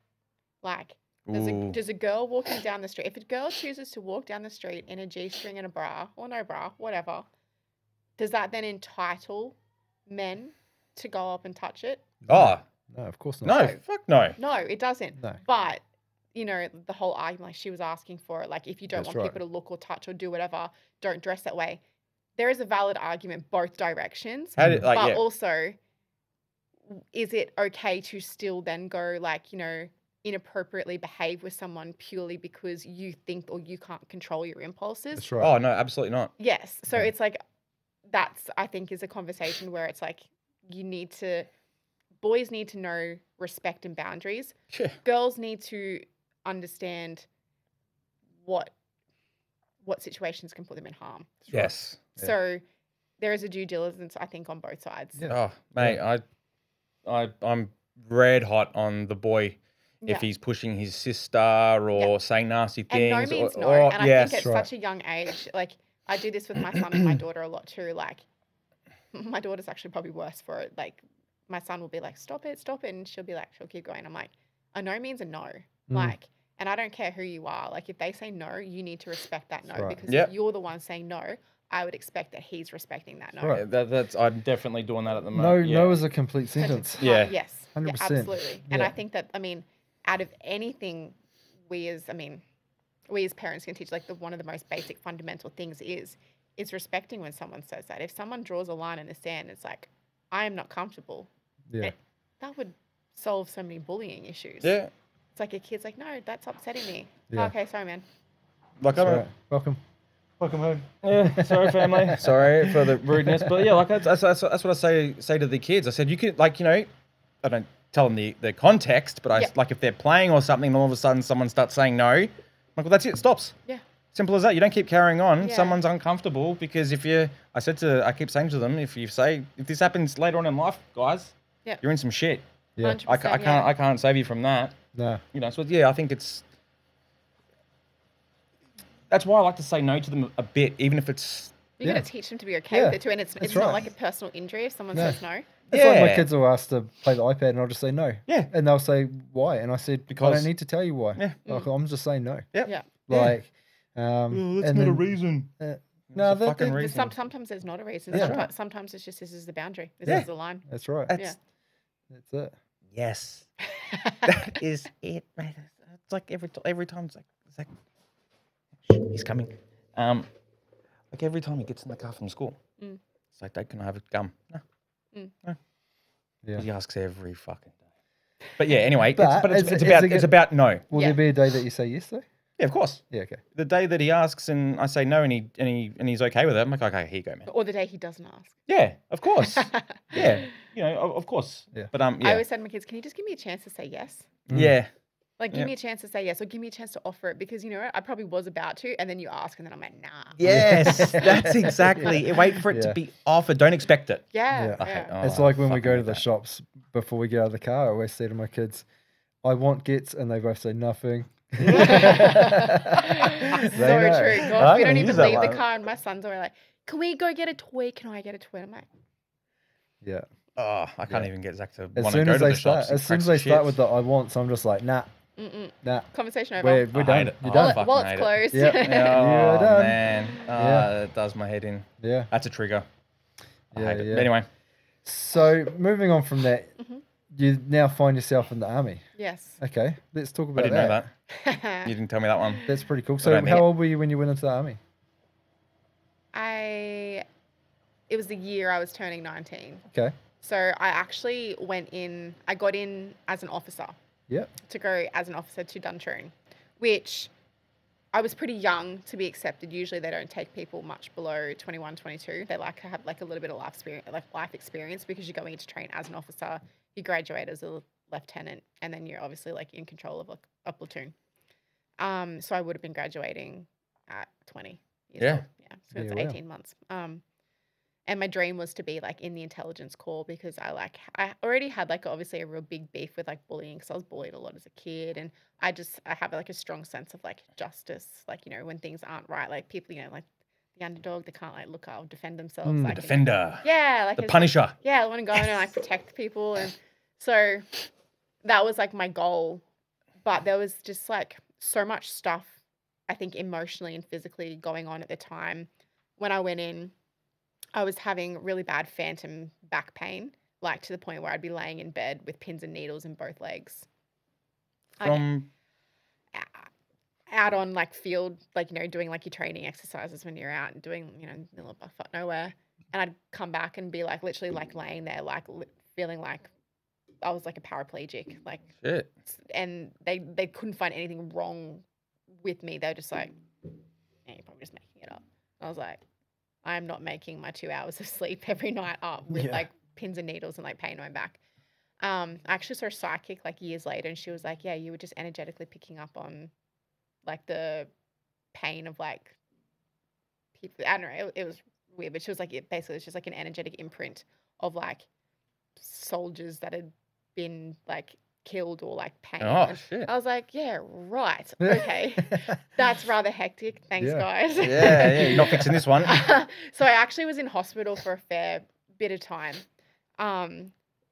Like Ooh. does a girl walking down the street, if a girl chooses to walk down the street in a G-string and a bra or no bra, whatever, does that then entitle men to go up and touch it? Oh No, of course not. no! Fuck no! No, it doesn't. No. But the whole argument, like she was asking for it, like if you don't That's want right. people to look or touch or do whatever, don't dress that way. There is a valid argument both directions. How did, like, But yeah. also, is it okay to still then go like, inappropriately behave with someone purely because you think or you can't control your impulses? That's right. Oh no, absolutely not. Yes. So Yeah. it's like, that's, I think, is a conversation where it's like, boys need to know respect and boundaries. Yeah. Girls need to understand what situations can put them in harm. Yes. Yeah. So there is a due diligence, I think, on both sides. Yeah. Oh mate, I'm red hot on the boy Yeah. if he's pushing his sister or saying nasty And no things. means no. or, And I yes. think at Right. such a young age, like I do this with my son and my daughter a lot too. Like my daughter's actually probably worse for it. Like my son will be like, stop it. And she'll keep going. I'm like, a no means a no. Like, and I don't care who you are. Like if they say no, you need to respect that no. That's right. Because Yep. if you're the one saying no, I would expect that he's respecting that no. Right. Yeah, that's I'm definitely doing that at the No, moment. Yeah. no is a complete sentence. Yeah. Yes. 100%. Absolutely. And I Yeah. think that, out of anything we as parents can teach, like one of the most basic fundamental things is respecting when someone says that. If someone draws a line in the sand, it's like, I am not comfortable. Yeah. That would solve so many bullying issues. Yeah. It's like a kid's like, no, that's upsetting me. Yeah. Oh, okay, sorry, man. Like That's right. Welcome. Welcome home. Yeah, sorry, family. Sorry for the rudeness, but yeah, like that's what I say to the kids. I said you could I don't tell them the context, but Yeah. like if they're playing or something, and all of a sudden someone starts saying no, I'm like, well, that's it, stops. Yeah. Simple as that. You don't keep carrying on. Yeah. Someone's uncomfortable because I keep saying to them, if this happens later on in life, guys, Yeah. you're in some shit. Yeah. 100%, I can't save you from that. No. You know, so yeah, I think that's why I like to say no to them a bit, even if it's You Yeah. got to teach them to be okay Yeah, with it too, and it's that's not right. like a personal injury if someone No. says no. It's like my Yeah. kids will ask to play the iPad and I'll just say no. Yeah. And they'll say, why? And I said, I Because- don't need to tell you why. Yeah. Like, I'm just saying no. Yep. Yeah. Like, that's and not a then- reason. no, a that- fucking that- reason. Sometimes there's not a reason. Yeah. Sometimes it's just this is the boundary. This Yeah. is the line. That's right. That's That's it. yes. That is it, mate. It's like every time it's like he's coming. Like every time he gets in the car from school, it's like, Dad, can I have a gum? No. No. Yeah. He asks every fucking day. But yeah, anyway, But it's is about it it's good- about no. Will Yeah. there be a day that you say yes, though? Yeah, of course. Yeah, okay. The day that he asks and I say no and he's okay with it, I'm like, okay, here you go, man. Or the day he doesn't ask. Yeah, of course. Yeah, you know, of course. Yeah. But I yeah, always said to my kids, can you just give me a chance to say yes? yeah, Like, give Yep. me a chance to say yes, or give me a chance to offer it, because you know what? I probably was about to, and then you ask, and then I'm like, nah. yes, that's exactly. Wait for it to Yeah. be offered. Don't expect it. Yeah. Yeah. yeah. Oh, It's like when we fucking go to hate the that. shops before we get out of the car, I always say to my kids, I want gets, and they both say nothing. So They know. true. I'm God, we gonna don't use even that leave the one. car, and my sons are like, can we go get a toy? Can I get a toy? I'm like, Yeah. Oh, I can't even get Zach to As want to soon go as to they the start, shops. He as soon as cracks they the start shits. with the I want, so I'm just like, nah, nah. conversation over. We're I done. hate it. You're I done. fucking Wallet's hate it. closed. Yep. Oh You're done. man, Yeah. it does my head in. Yeah. That's a trigger. I Yeah, hate it. yeah. But anyway, So moving on from that, you now find yourself in the army. Yes. Okay, let's talk I about didn't know that. I You didn't tell me that one. That's pretty cool. So don't mean how it. old were you when you went into the army? it was the year I was turning 19. Okay. So I actually I got in as an officer. Yeah. To go as an officer to Duntroon, which I was pretty young to be accepted. Usually they don't take people much below 21, 22. They like to have like a little bit of life experience because you're going to train as an officer. You graduate as a lieutenant, and then you're obviously like in control of a platoon. So I would have been graduating at 20 years Yeah. old. Yeah. So it's Yeah, wow. 18 months. And my dream was to be like in the intelligence corps because I already had like obviously a real big beef with like bullying because I was bullied a lot as a kid, and I have like a strong sense of like justice, like, you know, when things aren't right, like people, you know, like the underdog, they can't like look up, defend themselves. Mm. Like, The defender. yeah, like The it's- punisher. yeah, I want to go in and like protect people, and so that was like my goal. But there was just like so much stuff, I think emotionally and physically going on at the time. When I went in, I was having really bad phantom back pain, like to the point where I'd be laying in bed with pins and needles in both legs. Like, From out on like field, like, you know, doing like your training exercises when you're out and doing, you know, little buff nowhere. And I'd come back and be like literally like laying there, like feeling like I was like a paraplegic, like, shit. and they couldn't find anything wrong with me. They were just like, yeah, you're probably just making it up. I was like, I'm not making my 2 hours of sleep every night up with Yeah. like pins and needles and like pain in my back. I actually saw a psychic like years later, and she was like, yeah, you were just energetically picking up on like the pain of like people. I don't know, it was weird, but she was like, basically it's just like an energetic imprint of like soldiers that had been like killed or like pain. Oh And shit. I was like, yeah, right. Okay. That's rather hectic. Thanks, Yeah. guys. Yeah, you're not fixing this one. So I actually was in hospital for a fair bit of time.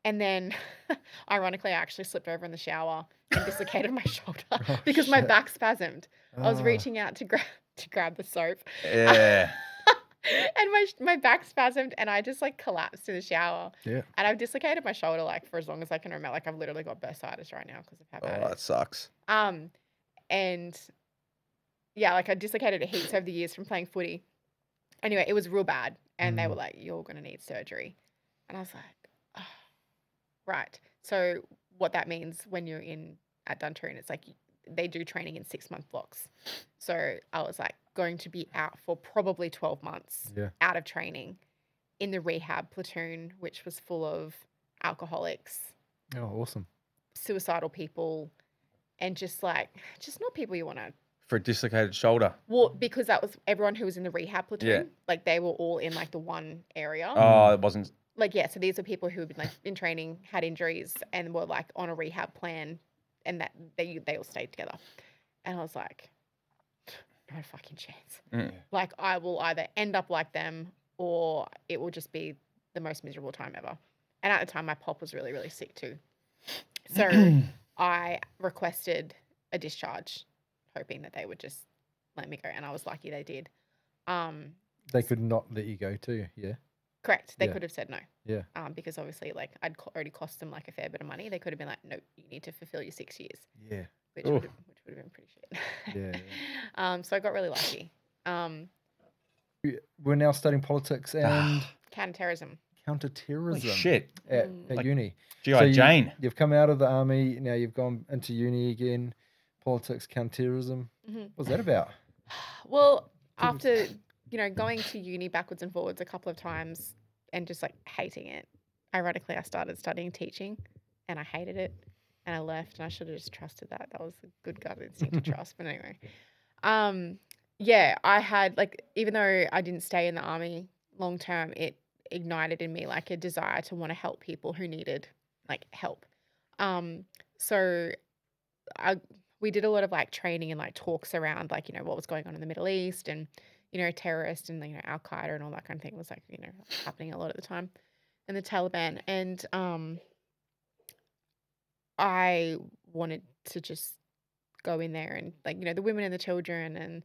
And then, ironically, I actually slipped over in the shower and dislocated my shoulder Oh, because my shit. back spasmed. I was Oh. reaching out to grab the soap, Yeah. and my back spasmed, and I just like collapsed in the shower. Yeah. And I've dislocated my shoulder like for as long as I can remember. Like I've literally got bursitis right now because of how bad Oh, it that is. sucks. And yeah, like I dislocated it heaps over the years from playing footy. Anyway, it was real bad, and they were like, "You're gonna need surgery," and I was like, oh, "Right." So what that means when you're at Duntroon, it's like they do training in 6-month blocks. So I was like going to be out for probably 12 months Yeah. out of training in the rehab platoon, which was full of alcoholics, Oh, awesome. suicidal people, and just not people you want to. For a dislocated shoulder. Well, because that was everyone who was in the rehab platoon. Yeah. Like they were all in like the one area. Oh, it wasn't. like, yeah, so these are people who had been like in training, had injuries, and were like on a rehab plan, and that they all stayed together. And I was like, no fucking chance. Mm. Like, I will either end up like them, or it will just be the most miserable time ever. And at the time, my pop was really, really sick too. So I requested a discharge, hoping that they would just let me go, and I was lucky they did. They could not let you go too. Yeah. Correct. They Yeah. could have said no. Yeah. Because obviously, like, I'd already cost them like a fair bit of money. They could have been like, nope, you need to fulfill your 6 years, Yeah. which Oof. would have been pretty shit. Yeah. So I got really lucky. We're now studying politics and Counterterrorism. counterterrorism Holy shit. at Like, uni. G.I. Jane. You've come out of the army. Now you've gone into uni again. Politics, counterterrorism. Mhm. What's that about? Well, after going to uni backwards and forwards a couple of times and just like hating it, ironically, I started studying teaching, and I hated it, and I left, and I should have just trusted that. That was a good gut instinct to trust. But anyway, yeah, I had like, even though I didn't stay in the army long term, it ignited in me like a desire to want to help people who needed like help. So we did a lot of like training and like talks around like, what was going on in the Middle East, and, terrorists and, Al Qaeda and all that kind of thing was like, happening a lot at the time, and the Taliban. And I wanted to just go in there and like, the women and the children. And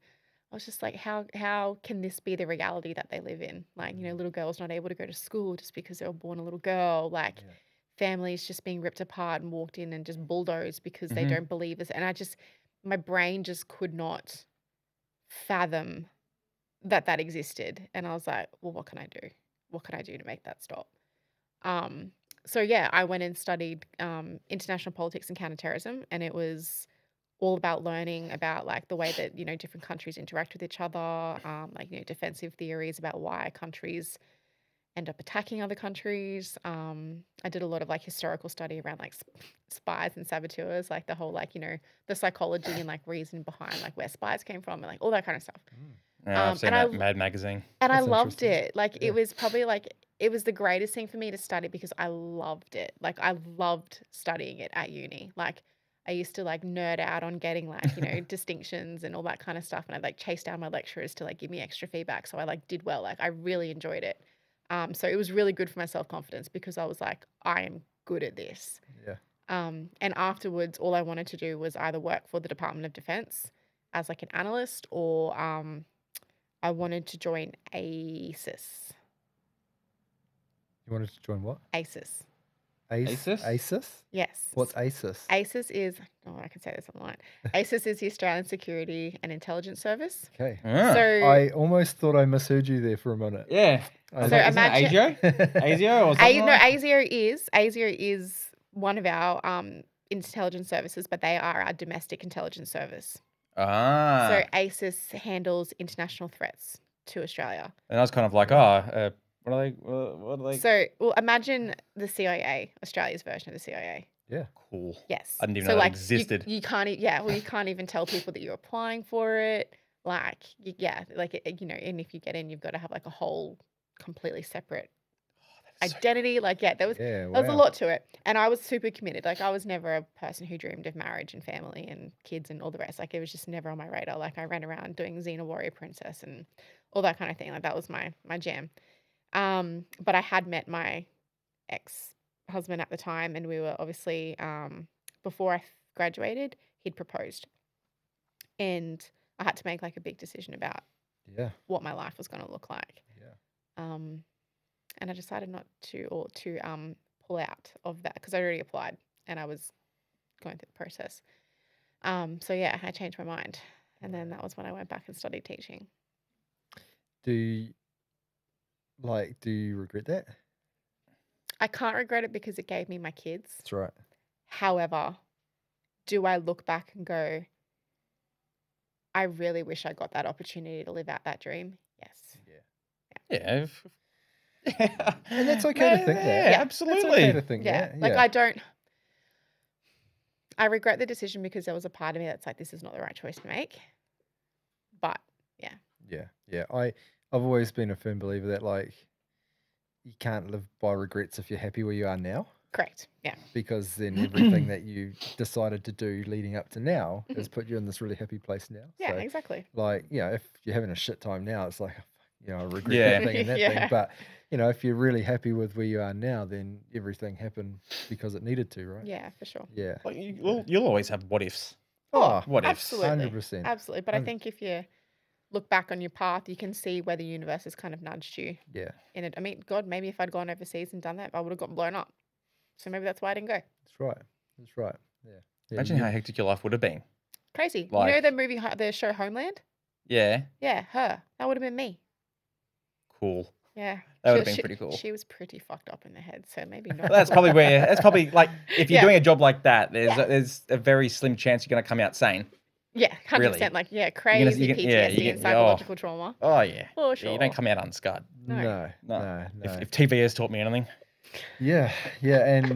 I was just like, how can this be the reality that they live in? Like, little girls not able to go to school just because they were born a little girl. Like, Yeah. families just being ripped apart and walked in and just bulldozed because they Mhm. don't believe us. And my brain just could not fathom that existed. And I was like, well, what can I do? What can I do to make that stop? So yeah, I went and studied international politics and counterterrorism, and it was all about learning about like the way that different countries interact with each other, like defensive theories about why countries end up attacking other countries. I did a lot of like historical study around like spies and saboteurs, like the whole like the psychology and like reason behind like where spies came from and like all that kind of stuff. Yeah, I've seen and I that Mad Magazine. and I That's loved interesting. it. Like Yeah. it was probably like it was the greatest thing for me to study because I loved it. Like I loved studying it at uni. Like I used to like nerd out on getting like, distinctions and all that kind of stuff. And I'd like chase down my lecturers to like give me extra feedback. So I like did well. Like I really enjoyed it. So it was really good for my self-confidence because I was like, I am good at this. Yeah. And afterwards, all I wanted to do was either work for the Department of Defense as like an analyst, or I wanted to join ACES. You wanted to join what? ACES. ACES? ACES? Yes. What's ACES? ACES is, I can say this online. ACES is the Australian Security and Intelligence Service. Okay. Ah. So, I almost thought I misheard you there for a minute. Yeah. I So Isn't imagine- it ASIO or something like? ASIO is one of our intelligence services, but they are our domestic intelligence service. Ah. So ACES handles international threats to Australia. And I was kind of like, what are they? What are they? So, well, imagine the CIA, Australia's version of the CIA. Yeah. Cool. Yes. I didn't even So know that like existed. You can't, you can't even tell people that you're applying for it. Like, and if you get in, you've got to have like a whole completely separate identity. Like, there was Yeah. there was a Wow. lot to it, and I was super committed. Like, I was never a person who dreamed of marriage and family and kids and all the rest. Like, it was just never on my radar. Like, I ran around doing Xena Warrior Princess and all that kind of thing. Like, that was my jam. But I had met my ex-husband at the time, and we were obviously before I graduated, he'd proposed, and I had to make like a big decision about Yeah. what my life was going to look like. Yeah. And I decided not to pull out of that because I already applied and I was going through the process. So yeah, I changed my mind, and then that was when I went back and studied teaching. Do you regret that? I can't regret it because it gave me my kids. That's right. However, do I look back and go, I really wish I got that opportunity to live out that dream? Yes. Yeah. And that's okay to think that. Yeah, Yeah. absolutely. That's okay to think Yeah. that. Like yeah. I regret the decision because there was a part of me that's like, this is not the right choice to make. But yeah. Yeah. I've always been a firm believer that like you can't live by regrets if you're happy where you are now, Correct. Yeah. because then everything that you decided to do leading up to now has put you in this really happy place now. Yeah, So, exactly. like, if you're having a shit time now, it's like, I regret Yeah. that thing and that thing. Yeah. But, if you're really happy with where you are now, then everything happened because it needed to, right? Yeah, for sure. Yeah. Like, you'll always have what ifs. Oh, What ifs? Absolutely. 100%. Absolutely. But I Hun- think if you look back on your path, you can see where the universe has kind of nudged you Yeah. in it. I mean, God, maybe if I'd gone overseas and done that, I would have got blown up. So maybe that's why I didn't go. That's right. That's right. Yeah. Imagine how hectic your life would have been. Crazy. You Like- know the movie, the show Homeland? Yeah. Yeah, her. That would have been me. Cool. Yeah. That would've been pretty cool. She was pretty fucked up in the head, so maybe not. That's probably like if you're Yeah. doing a job like that, Yeah. there's a very slim chance you're going to come out sane. Yeah, 100%. Really? Like, yeah, You're crazy gonna- you PTSD can- yeah, you and can- psychological trauma. Oh yeah. For Yeah, sure. you don't come out unscarred. No. No. No. If TV has taught me anything. Yeah, and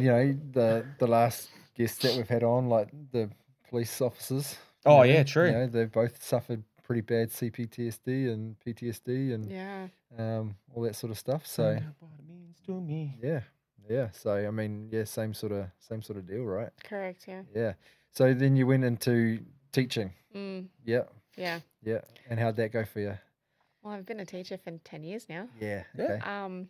the last guests that we've had on, like the police officers. Oh, yeah, true. They've both suffered pretty bad CPTSD and PTSD and Yeah. all that sort of stuff. So Find out what it means to me. yeah. So I mean, same sort of deal, right? Correct, yeah. Yeah. So then you went into teaching. Mm, Yeah, yeah. yeah. And how'd that go for you? Well, I've been a teacher for 10 years now. Yeah. Yeah. Okay.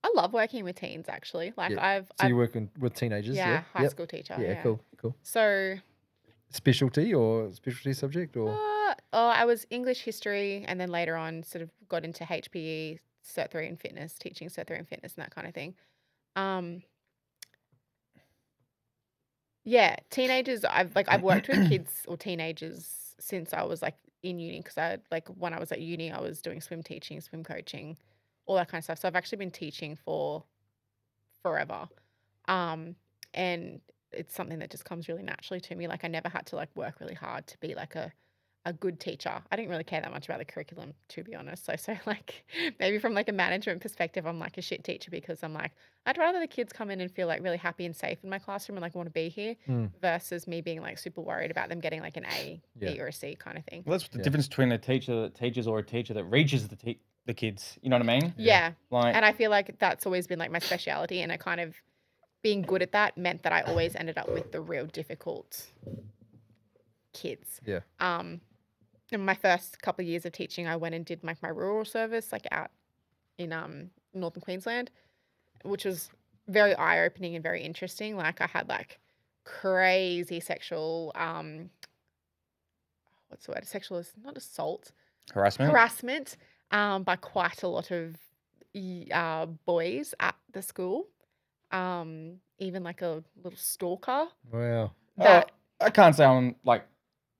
I love working with teens, actually. Like, Yeah. So you're working with teenagers? yeah, high Yep. school teacher. Yeah. Cool. So, Specialty subject or? I was English history, and then later on sort of got into HPE, Cert 3 in fitness, teaching Cert 3 in fitness and that kind of thing. Yeah, teenagers. I've worked with kids or teenagers since I was like in uni, because when I was at uni, I was doing swim teaching, swim coaching, all that kind of stuff. So I've actually been teaching for forever, and it's something that just comes really naturally to me. Like, I never had to like work really hard to be like a good teacher. I didn't really care that much about the curriculum, to be honest. So like maybe from like a management perspective, I'm like a shit teacher, because I'm like, I'd rather the kids come in and feel like really happy and safe in my classroom and like want to be here, versus me being like super worried about them getting like an A, Yeah. B, or a C kind of thing. Well, that's the Yeah. difference between a teacher that teaches or a teacher that reaches the kids. You know what I mean? Yeah. Like, And I feel like that's always been like my speciality, and I kind of being good at that meant that I always ended up with the real difficult kids. Yeah. In my first couple of years of teaching, I went and did like my rural service, like out in northern Queensland, which was very eye-opening and very interesting. Like, I had like crazy sexual what's the word? Sexual, not assault, harassment by quite a lot of boys at the school. Even like a little stalker. Wow. That I can't say I'm like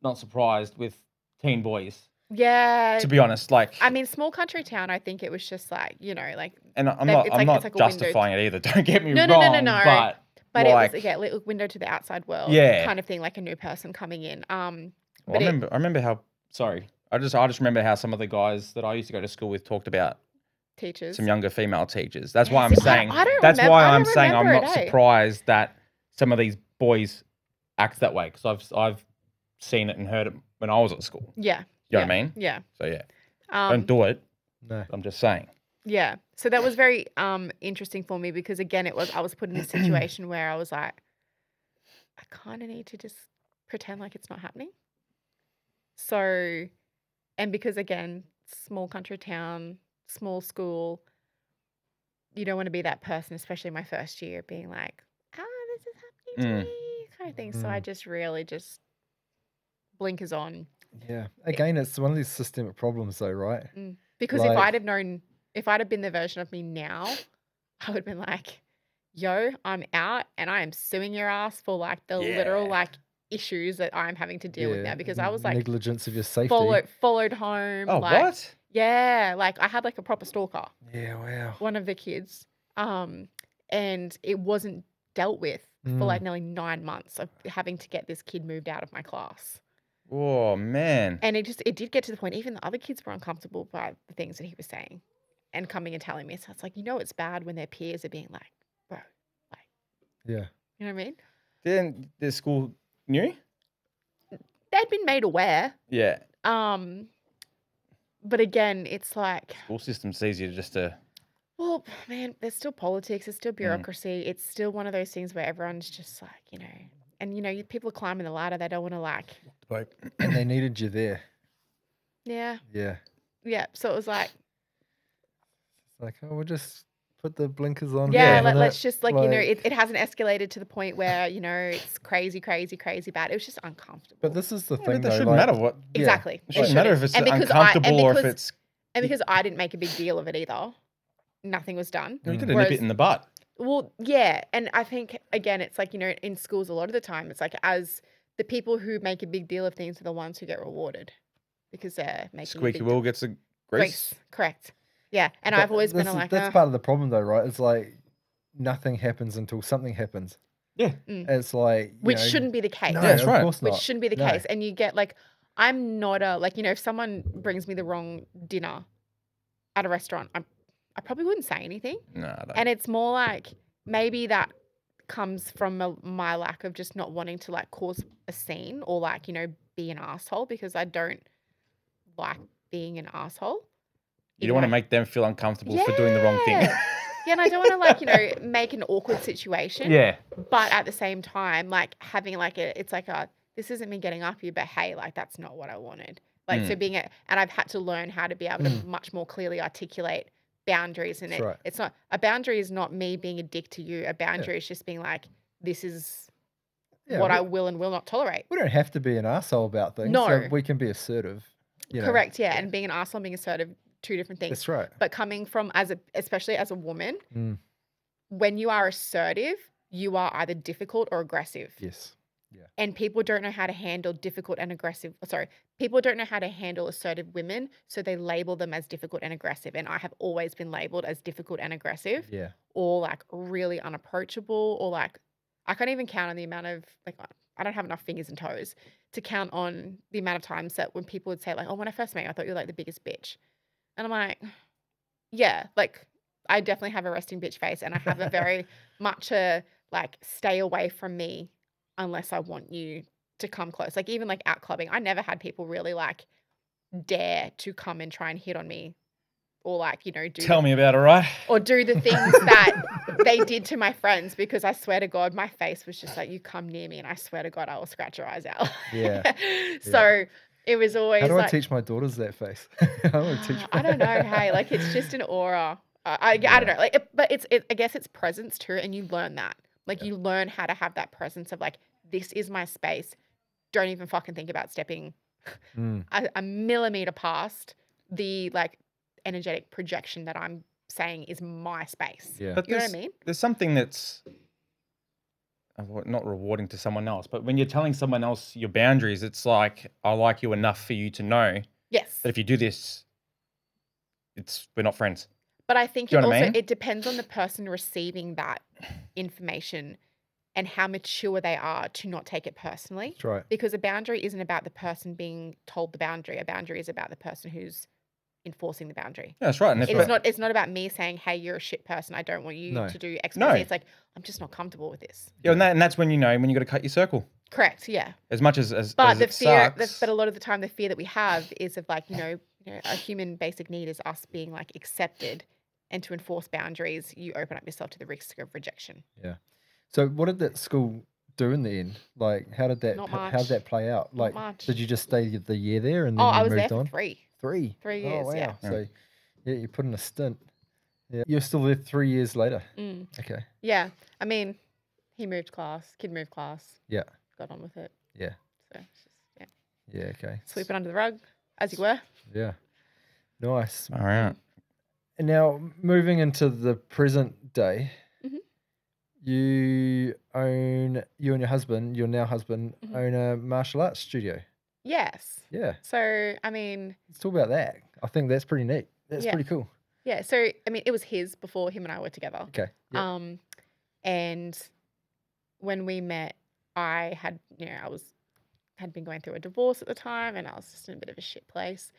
not surprised with teen boys. yeah. To be honest, like, I mean, small country town. I think it was just like, like, and I'm that- not it's I'm like- not it's like a window justifying it either. Don't get me No, wrong. no, no, no, no. But it like, was little window to the outside world. Yeah. Kind of thing, like a new person coming in. well, but I remember how. Sorry, I just remember how some of the guys that I used to go to school with talked about teachers. some younger female teachers. That's Yeah, why I'm see, saying. I don't That's remem- why I I'm don't saying I'm remember not it, eh? surprised that some of these boys act that way, because I've seen it and heard it when I was at school. Yeah. You know what I mean? Yeah. So yeah, Um, don't do it. No. I'm just saying. Yeah. So that was very interesting for me, because again, I was put in a situation where I was like, I kind of need to just pretend like it's not happening. So, and because again, small country town, small school, you don't want to be that person, especially my first year, being like, this is happening to me, kind of thing. So I just really just blinkers on. Yeah. Again, it's one of these systemic problems, though, right? Because if Like- I'd have known, if I'd have been the version of me now, I would have been like, yo, I'm out and I am suing your ass for like the literal Yeah. like issues that I'm having to deal with now, because I was like negligence of your safety. followed home. Oh, like, what? Yeah, like I had like a proper stalker, Yeah. Wow. one of the kids, and it wasn't dealt with for like nearly 9 months of having to get this kid moved out of my class. Oh man. And it did get to the point, even the other kids were uncomfortable by the things that he was saying and coming and telling me. So it's like, it's bad when their peers are being like, bro, like, Yeah. you know what I mean? Then the school knew. They'd been made aware. Yeah. But again, it's like, School system's easier just to Well, man, there's still politics, there's still Mm. bureaucracy. It's still one of those things where everyone's just like, and people are climbing the ladder. They don't want to And they needed you there. yeah, Yeah. yeah. So it was like, It's like, oh, we'll just put the blinkers on. yeah, for a let's minute, just it hasn't escalated to the point where, it's crazy, crazy, crazy bad. It was just uncomfortable. But this is the Yeah, thing, but that though. shouldn't like, matter what. yeah. Exactly. It shouldn't matter if it's And because uncomfortable or if it's. And because I didn't make a big deal of it either, nothing was done. You could have nipped Whereas- it in the butt. Well, yeah, and I think again, it's like in schools a lot of the time, it's like as the people who make a big deal of things are the ones who get rewarded because they're making a Squeaky big wheel gets a grease. Correct. Yeah, and But I've always been this is- like, that's part of the problem, though, right? It's like nothing happens until something happens. Yeah. It's like which shouldn't be the case. No, Yeah, that's of right. course not. Which shouldn't be the No. case. And you get like, I'm not a if someone brings me the wrong dinner at a restaurant, I probably wouldn't say anything. No, I don't. And it's more like maybe that comes from my lack of just not wanting to like cause a scene or like, be an asshole because I don't like being an asshole. You don't want to make them feel uncomfortable for doing the wrong thing. Yeah. Yeah, and I don't want to make an awkward situation. Yeah. But at the same time, like having like it's like this isn't me getting up you, but hey, like that's not what I wanted. Like so being and I've had to learn how to be able to much more clearly articulate boundaries, and That's right. it's not a boundary is not me being a dick to you. A boundary is just being like, this is Yeah, what we, I will and will not tolerate. we don't have to be an asshole about things. No. So we can be assertive. Correct, yeah. And being an arsehole and being assertive, two different things. That's right. But coming from especially as a woman, Mm. when you are assertive, you are either difficult or aggressive. Yes. And people don't know how to handle difficult and aggressive. Sorry, people don't know how to handle assertive women, so they label them as difficult and aggressive. And I have always been labeled as difficult and aggressive, Yeah. or like really unapproachable, or like I can't even count on the amount of like I don't have enough fingers and toes to count on the amount of times that when people would say like, "Oh, when I first met you, I thought you were like the biggest bitch," and I'm like, "Yeah, like I definitely have a resting bitch face, and I have a very much a like stay away from me." Unless I want you to come close. Like even like out clubbing, I never had people really like dare to come and try and hit on me or like, Tell me about it, right? or do the things that they did to my friends, because I swear to God, my face was just like, you come near me and I swear to God, I will scratch your eyes out. Yeah. So it was always How do like, I teach my daughters that face? I want to teach. I don't know. Hey, like it's just an aura. I don't know. Like, but I guess it's presence too, and you learn that. Like you learn how to have that presence of like, this is my space. Don't even fucking think about stepping a millimeter past the like energetic projection that I'm saying is my space. Yeah. But You know what I mean? There's something that's not rewarding to someone else, but when you're telling someone else your boundaries, it's like, I like you enough for you to know Yes. that if you do this, we're not friends. But I think Do you it know what I also mean? it depends on the person receiving that information and how mature they are to not take it personally. That's right. Because a boundary isn't about the person being told the boundary. A boundary is about the person who's enforcing the boundary. Yeah, that's right. And if It's not about me saying, hey, you're a shit person. I don't want you No. to do X, No. Y, Z. It's like, I'm just not comfortable with this. yeah, and that's when you know when you got to cut your circle. Correct. Yeah. As much as But the it fear, sucks. but a lot of the time, the fear that we have is of like, a human basic need is us being like accepted, and to enforce boundaries, you open up yourself to the risk of rejection. Yeah. So what did that school do in the end? Like, how did that Not how did much. that play out? Not Like, much. did you just stay the year there and then Oh, you I was moved there for on? 3. 3 3 Oh, years, wow. yeah. So yeah, you put in a stint. Yeah. You're still there 3 years later. Mm. Okay. Yeah. I mean, kid moved class, Yeah. got on with it. Yeah. So it's just, yeah, Yeah. Okay. sweep it under the rug, as you were. Yeah. Nice. All right. And now moving into the present day, Mhm. you and your husband, your now husband, Mhm. own a martial arts studio. Yes. Yeah. So, I mean, Let's talk about that. I think that's pretty neat. That's Yeah. pretty cool. yeah. So, I mean, it was his before him and I were together. Okay. Yeah. And when we met, I had, had been going through a divorce at the time, and I was just in a bit of a shit place.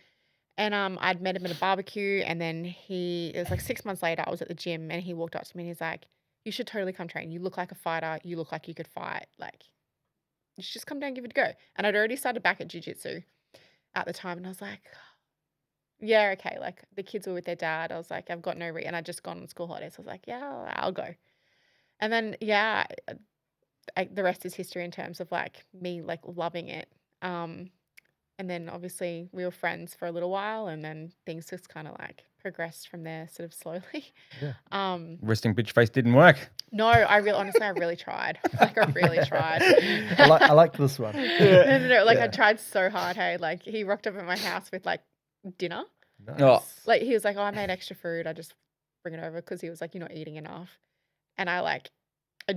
And I'd met him at a barbecue, and then it was like 6 months later, I was at the gym, and he walked up to me and he's like, you should totally come train. You look like a fighter. You look like you could fight. Like, you should just come down and give it a go. And I'd already started back at jiu-jitsu at the time, and I was like, yeah, okay. Like the kids were with their dad. I was like, I've got no and I'd just gone on school holidays. I was like, yeah, I'll go. And then yeah, the rest is history in terms of like me like loving it. And then obviously we were friends for a little while, and then things just kind of like progressed from there, sort of slowly. Yeah. Resting bitch face didn't work. No, honestly, I really tried. Like I really tried. I like this one. No, like I Yeah. tried so hard. Hey, like he rocked up at my house with like dinner. Nice. Oh. Like he was like, "Oh, I made extra food. I just bring it over," because he was like, "You're not eating enough." And I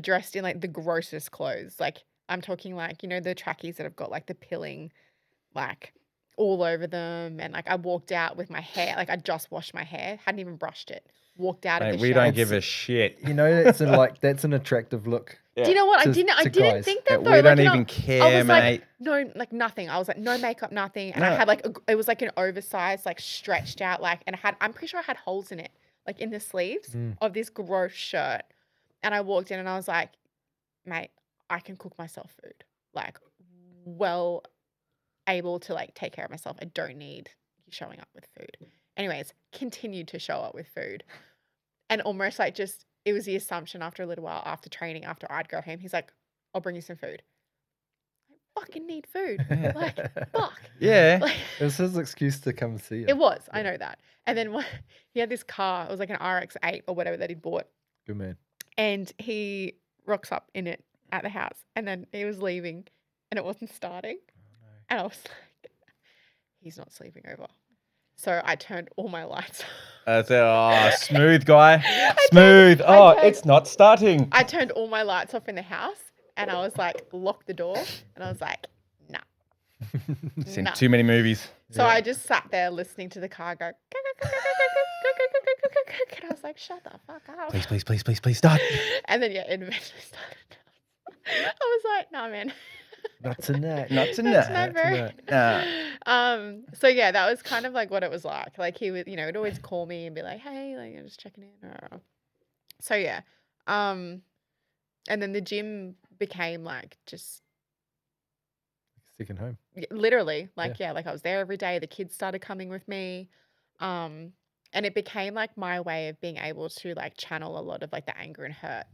dressed in like the grossest clothes. Like I'm talking like the trackies that have got like the pilling like all over them, and like I walked out with my hair. Like I just washed my hair, hadn't even brushed it. Walked out of Mate, the we shower. don't give a shit. That's an attractive look. Do you know what? I To- didn't to didn't guys. think that though. We don't like, even I care, was mate. like, no, like nothing. I was like, no makeup, nothing. And I No. had like, it was like an oversized, like stretched out, like, and I'm pretty sure I had holes in it, like in the sleeves of this gross shirt. And I walked in and I was like, mate, I can cook myself food. Like, well able to like take care of myself. I don't need you showing up with food. Anyways, continued to show up with food. And almost like just, it was the assumption after a little while, after training, after I'd go home, he's like, I'll bring you some food. I fucking need food. Like, fuck. Yeah. Like, It was his excuse to come and see you. it was. I know that. And then he had this car. It was like an RX-8 or whatever that he bought. Good man. And he rocks up in it at the house. And then he was leaving and it wasn't starting. And I was like, he's not sleeping over. So I turned all my lights off. Smooth guy. I Smooth. turned- It's not starting. I turned all my lights off in the house and I was like, lock the door. And I was like, nah. Seen Nah. too many movies. So I just sat there listening to the car go. And I was like, shut the fuck up. Please start. And then, yeah, it eventually started. I was like, nah, man. Not tonight. Not That's tonight. never. So yeah, that was kind of like what it was like. Like he would, he'd always call me and be like, hey, like I'm just checking in. So yeah. And then the gym became like just Second home. literally like, yeah, like I was there every day. The kids started coming with me. And it became like my way of being able to like channel a lot of like the anger and hurt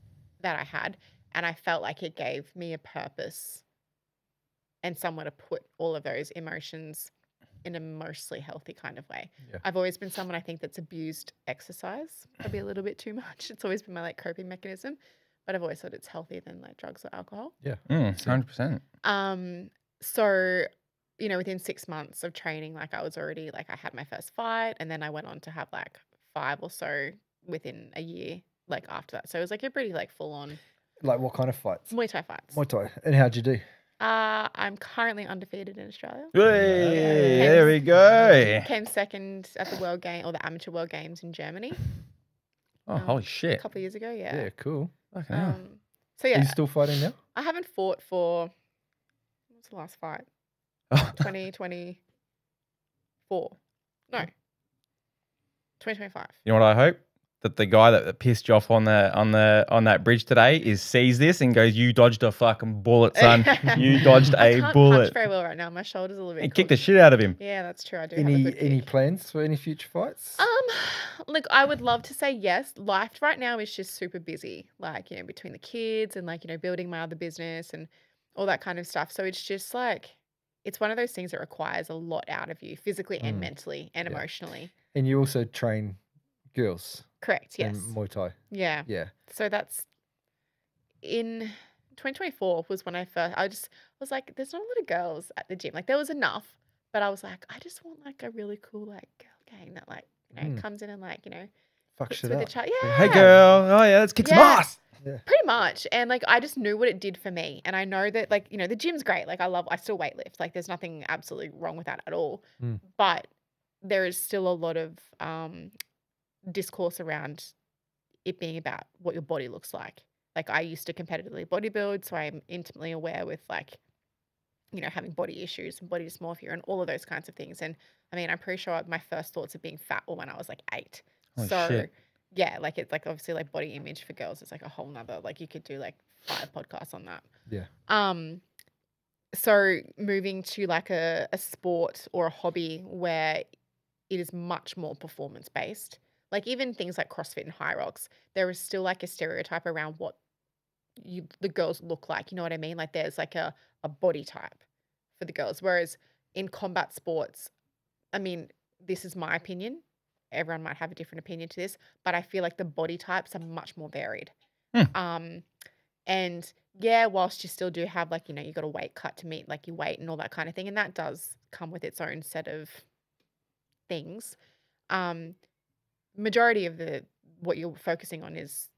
that I had. And I felt like it gave me a purpose and somewhere to put all of those emotions in a mostly healthy kind of way. Yeah. I've always been someone I think that's abused exercise probably a little bit too much. It's always been my like coping mechanism, but I've always thought it's healthier than like drugs or alcohol. 100%. So, within 6 months of training, like I was already like I had my first fight, and then I went on to have like 5 or so within a year, like after that. So it was like a pretty like full on Like what kind of fights? Muay Thai fights. Muay Thai. And how'd you do? I'm currently undefeated in Australia. Hey, Yeah. there we go. Came second at the World Game or the Amateur World Games in Germany Oh, holy a shit. couple of years ago. Yeah. Yeah, cool. Fucking hell. So Are yeah, you still fighting now? I haven't fought for what's the last fight? 2024. No. 2025. You know what I hope? That the guy that pissed you off on that bridge today sees this and goes, "You dodged a fucking bullet, son. You dodged I a can't bullet." punch very well right now. My shoulder's a little bit. And kicked the cooked. shit out of him. Yeah, that's true. I do have a good Any kick. plans for any future fights? Look, I would love to say yes. Life right now is just super busy. Like, between the kids and like, building my other business and all that kind of stuff. So it's just like it's one of those things that requires a lot out of you physically and mentally and Yeah. emotionally. And you also train girls Correct. Yes. in Muay Thai. Yeah. Yeah. So that's in 2024 was when I was like, there's not a lot of girls at the gym. Like there was enough, but I was like, I just want like a really cool like girl gang that like, comes in and like, Fuck hits shit with up. the child. Yeah. Hey, girl. Oh, yeah, let's kick some Yeah. ass. Pretty much. And like I just knew what it did for me. And I know that like, the gym's great. Like I still weightlift. Like there's nothing absolutely wrong with that at all. Mm. But there is still a lot of discourse around it being about what your body looks like. Like I used to competitively bodybuild, so I'm intimately aware with like, having body issues and body dysmorphia and all of those kinds of things. And I mean, I'm pretty sure my first thoughts of being fat were when I was like 8. Holy So shit. yeah, like it's like obviously like body image for girls is like a whole nother, like you could do like 5 podcasts on that. Yeah. So moving to like a sport or a hobby where it is much more performance based. Like even things like CrossFit and High Rocks, there is still like a stereotype around what the girls look like. You know what I mean? Like there's like a body type for the girls. Whereas in combat sports, I mean, this is my opinion. Everyone might have a different opinion to this, but I feel like the body types are much more varied. And yeah, whilst you still do have like, you know, you got a weight cut to meet like your weight and all that kind of thing. And that does come with its own set of things. Majority of what you're focusing on is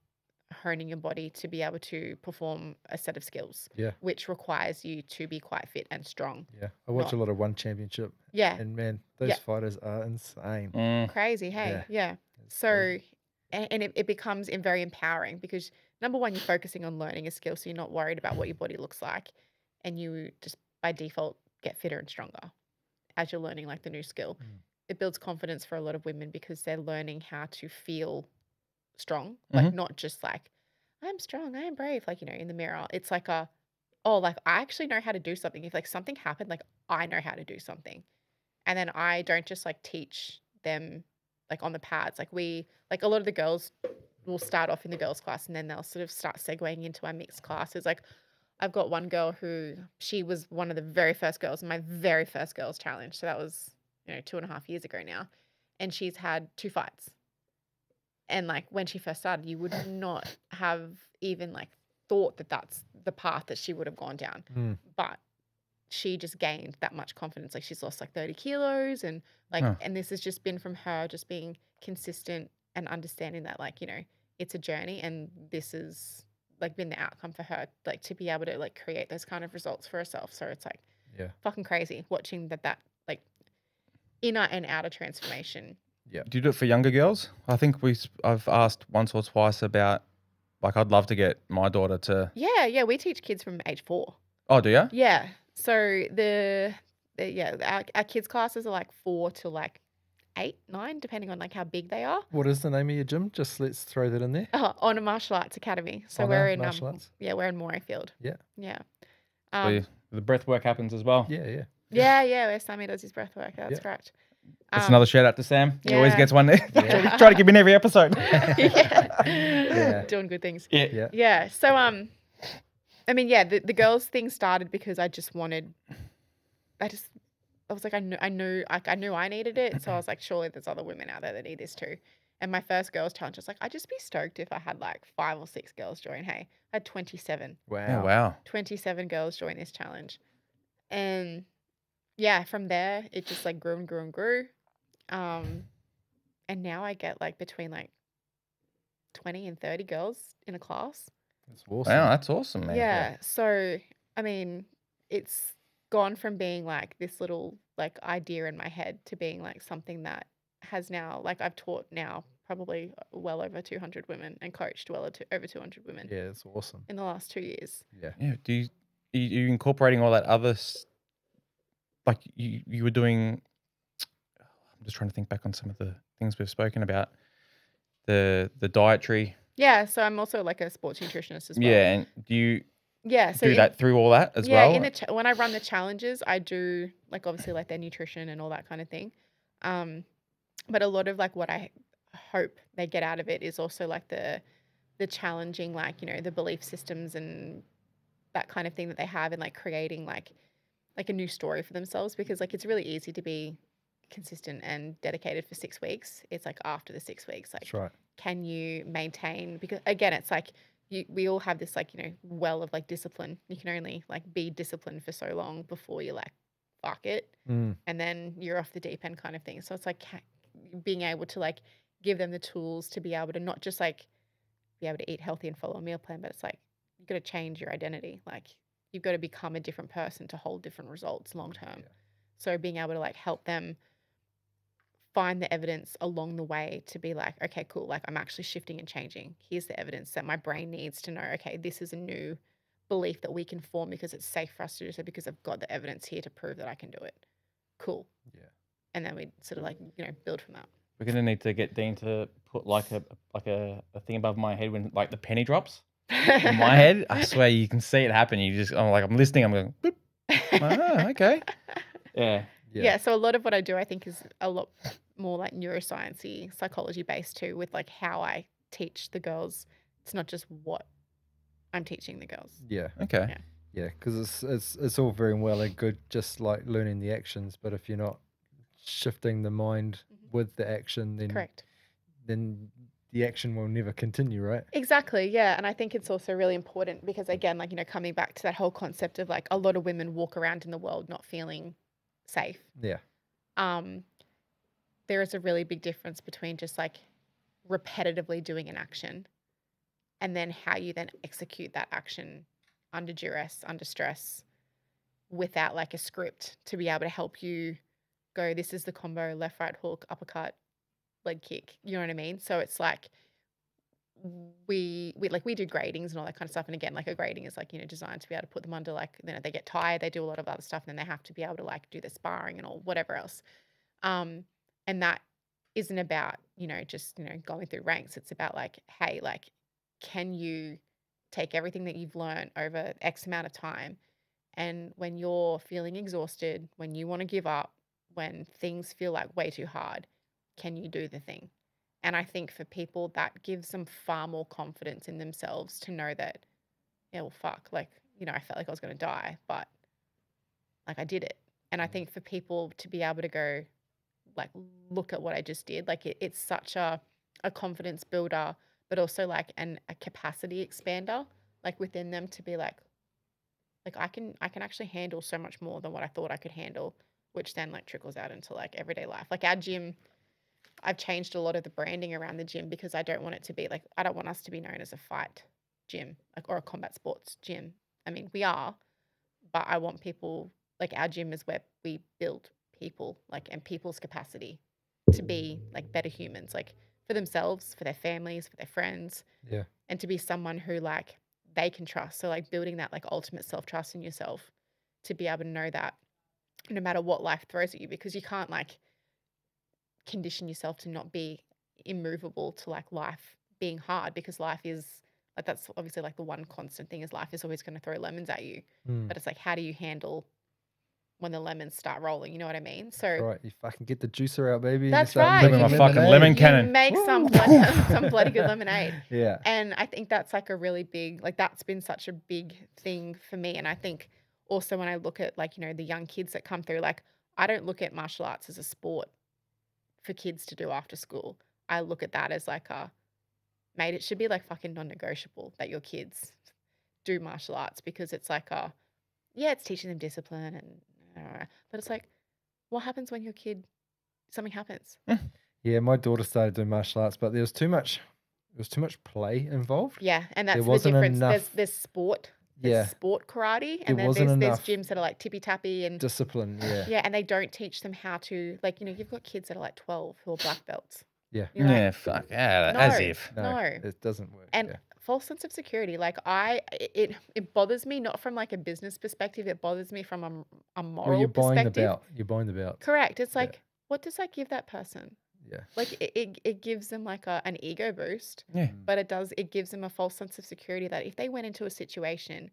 honing your body to be able to perform a set of skills, Yeah. which requires you to be quite fit and strong. Yeah. I watch Not- a lot of One Championship, Yeah, and man, those Yeah. fighters are insane. Mm. crazy. Hey, Yeah. yeah. It's So, crazy. and it becomes very empowering because number one, you're focusing on learning a skill, so you're not worried about what your body looks like, and you just by default get fitter and stronger as you're learning like the new skill. It builds confidence for a lot of women because they're learning how to feel strong, like not just like I'm strong, I am brave, like, you know, in the mirror. It's like like I actually know how to do something. If like something happened, like I know how to do something. And then I don't just like teach them like on the pads. Like a lot of the girls will start off in the girls class and then they'll sort of start segueing into our mixed classes. Like I've got one girl who she was one of the very first girls in my very first girls challenge. So that was, you know, 2.5 years ago now. And she's had 2 fights. And like when she first started, you would not have even like thought that that's the path that she would have gone down. But she just gained that much confidence. Like she's lost like 30 kilos and like, and this has just been from her just being consistent and understanding that like, you know, it's a journey and this is like been the outcome for her, like to be able to like create those kind of results for herself. So it's like fucking crazy watching that like inner and outer transformation. Yeah. Do you do it for younger girls? I think I've asked once or twice about, like, I'd love to get my daughter to. Yeah. We teach kids from age 4. Oh, do you? Yeah. So our kids classes are like 4 to like 8, 9, depending on like how big they are. What is the name of your gym? Just let's throw that in there. Honor Martial Arts Academy. So Honor we're in Martial Arts? we're in Morayfield. Yeah. Yeah. Where the breath work happens as well. Yeah. Yeah, where Sammy does his breath work. That's Yeah. correct. That's another shout out to Sam. He always yeah. gets one. Yeah. Try to keep in every episode. Yeah. Doing good things. Yeah. Yeah. So I mean, yeah, the girls thing started because I just wanted I was like, I knew I needed it. So I was like, surely there's other women out there that need this too. And my first girls challenge was like, I'd just be stoked if I had like 5 or 6 girls join. Hey, I had 27. Wow. Oh, wow. 27 girls join this challenge. And yeah, from there, it just like grew and grew and grew. And now I get like between like 20 and 30 girls in a class. That's awesome. Wow, that's awesome, man. Yeah. So, I mean, it's gone from being like this little like idea in my head to being like something that has now, like I've taught now probably well over 200 women and coached well over 200 women Yeah, that's awesome. in the last 2 years. Yeah. Yeah. Are you incorporating all that other, like you were doing, I'm just trying to think back on some of the things we've spoken about, the dietary. Yeah. So I'm also like a sports nutritionist as well. Yeah. And do you So do that through all that as well? Yeah, when I run the challenges, I do like obviously like their nutrition and all that kind of thing. But a lot of like what I hope they get out of it is also like the challenging, like, you know, the belief systems and that kind of thing that they have, and like creating like a new story for themselves, because like it's really easy to be consistent and dedicated for 6 weeks. It's like after the 6 weeks, like That's right. can you maintain, because again, it's like we all have this like, you know, well of like discipline. You can only like be disciplined for so long before you're like, fuck it. And then you're off the deep end kind of thing. So it's like being able to like give them the tools to be able to not just like be able to eat healthy and follow a meal plan, but it's like you've got to change your identity. Like you've got to become a different person to hold different results long term. Yeah. So being able to like help them find the evidence along the way to be like, okay, cool, like I'm actually shifting and changing. Here's the evidence that my brain needs to know, okay, this is a new belief that we can form because it's safe for us to do so, because I've got the evidence here to prove that I can do it. Cool. Yeah. And then we sort of like, you know, build from that. We're gonna need to get Dean to put like a thing above my head when like the penny drops in my head. I swear you can see it happen. I'm listening. I'm going, boop. I'm like, oh, okay. Yeah. Yeah. So a lot of what I do, I think, is a lot more like neuroscience-y, psychology based too, with like how I teach the girls. It's not just what I'm teaching the girls. Yeah. Okay. Yeah. Yeah, because it's all very well and good just like learning the actions, but if you're not shifting the mind with the action, Correct. then the action will never continue, right? Exactly, yeah. And I think it's also really important because, again, like, coming back to that whole concept of like a lot of women walk around in the world not feeling safe. Yeah. There is a really big difference between just like repetitively doing an action and then how you then execute that action under duress, under stress, without like a script to be able to help you go, this is the combo, left, right, hook, uppercut, leg kick. You know what I mean? So it's like we do gradings and all that kind of stuff. And again, like a grading is like, designed to be able to put them under, like, they get tired, they do a lot of other stuff, and then they have to be able to like do the sparring and all whatever else. And that isn't about, just, going through ranks. It's about like, hey, like, can you take everything that you've learned over X amount of time, and when you're feeling exhausted, when you want to give up, when things feel like way too hard, can you do the thing? And I think for people, that gives them far more confidence in themselves to know that, yeah, well, fuck, like, I felt like I was going to die, but like I did it. And I think for people to be able to go, like, look at what I just did, like it's such a confidence builder, but also like a capacity expander, like within them to be like I can actually handle so much more than what I thought I could handle, which then like trickles out into like everyday life. Like our gym, I've changed a lot of the branding around the gym because I don't want it to be like, I don't want us to be known as a fight gym, like, or a combat sports gym. I mean, we are, but I want people, like, our gym is where we build people, like, and people's capacity to be like better humans, like for themselves, for their families, for their friends. Yeah. And to be someone who like they can trust. So like building that like ultimate self-trust in yourself to be able to know that no matter what life throws at you, because you can't like condition yourself to not be immovable to like life being hard, because life is like, that's obviously like the one constant thing is life is always going to throw lemons at you. But it's like, how do you handle when the lemons start rolling? You know what I mean? So That's right. You fucking get the juicer out, baby. and you That's start right. making Living my fucking lemonade. lemon you cannon. make some bloody good lemonade. Yeah. And I think that's like a really big, like that's been such a big thing for me. And I think also when I look at like, the young kids that come through, like I don't look at martial arts as a sport for kids to do after school. I look at that as like mate, it should be like fucking non-negotiable that your kids do martial arts, because it's like yeah, it's teaching them discipline and but it's like, what happens when your kid, something happens? Yeah, my daughter started doing martial arts, but there was too much play involved. Yeah, and that's the wasn't difference. enough- There's sport. Yeah. There's sport karate, and then wasn't there's enough gyms that are like tippy tappy and Discipline, yeah. yeah, and they don't teach them how to, like, you've got kids that are like 12 who are black belts. Yeah. You're like, Yeah, fuck. Yeah, No. as if. No, No. it doesn't work. and yeah. false sense of security. Like it bothers me, not from like a business perspective. It bothers me from a moral Well, you're buying the perspective. belt. You're buying the belt. Correct. It's Yeah. like, what does that give that person? Yeah. Like it gives them like an ego boost, Yeah. but it gives them a false sense of security that if they went into a situation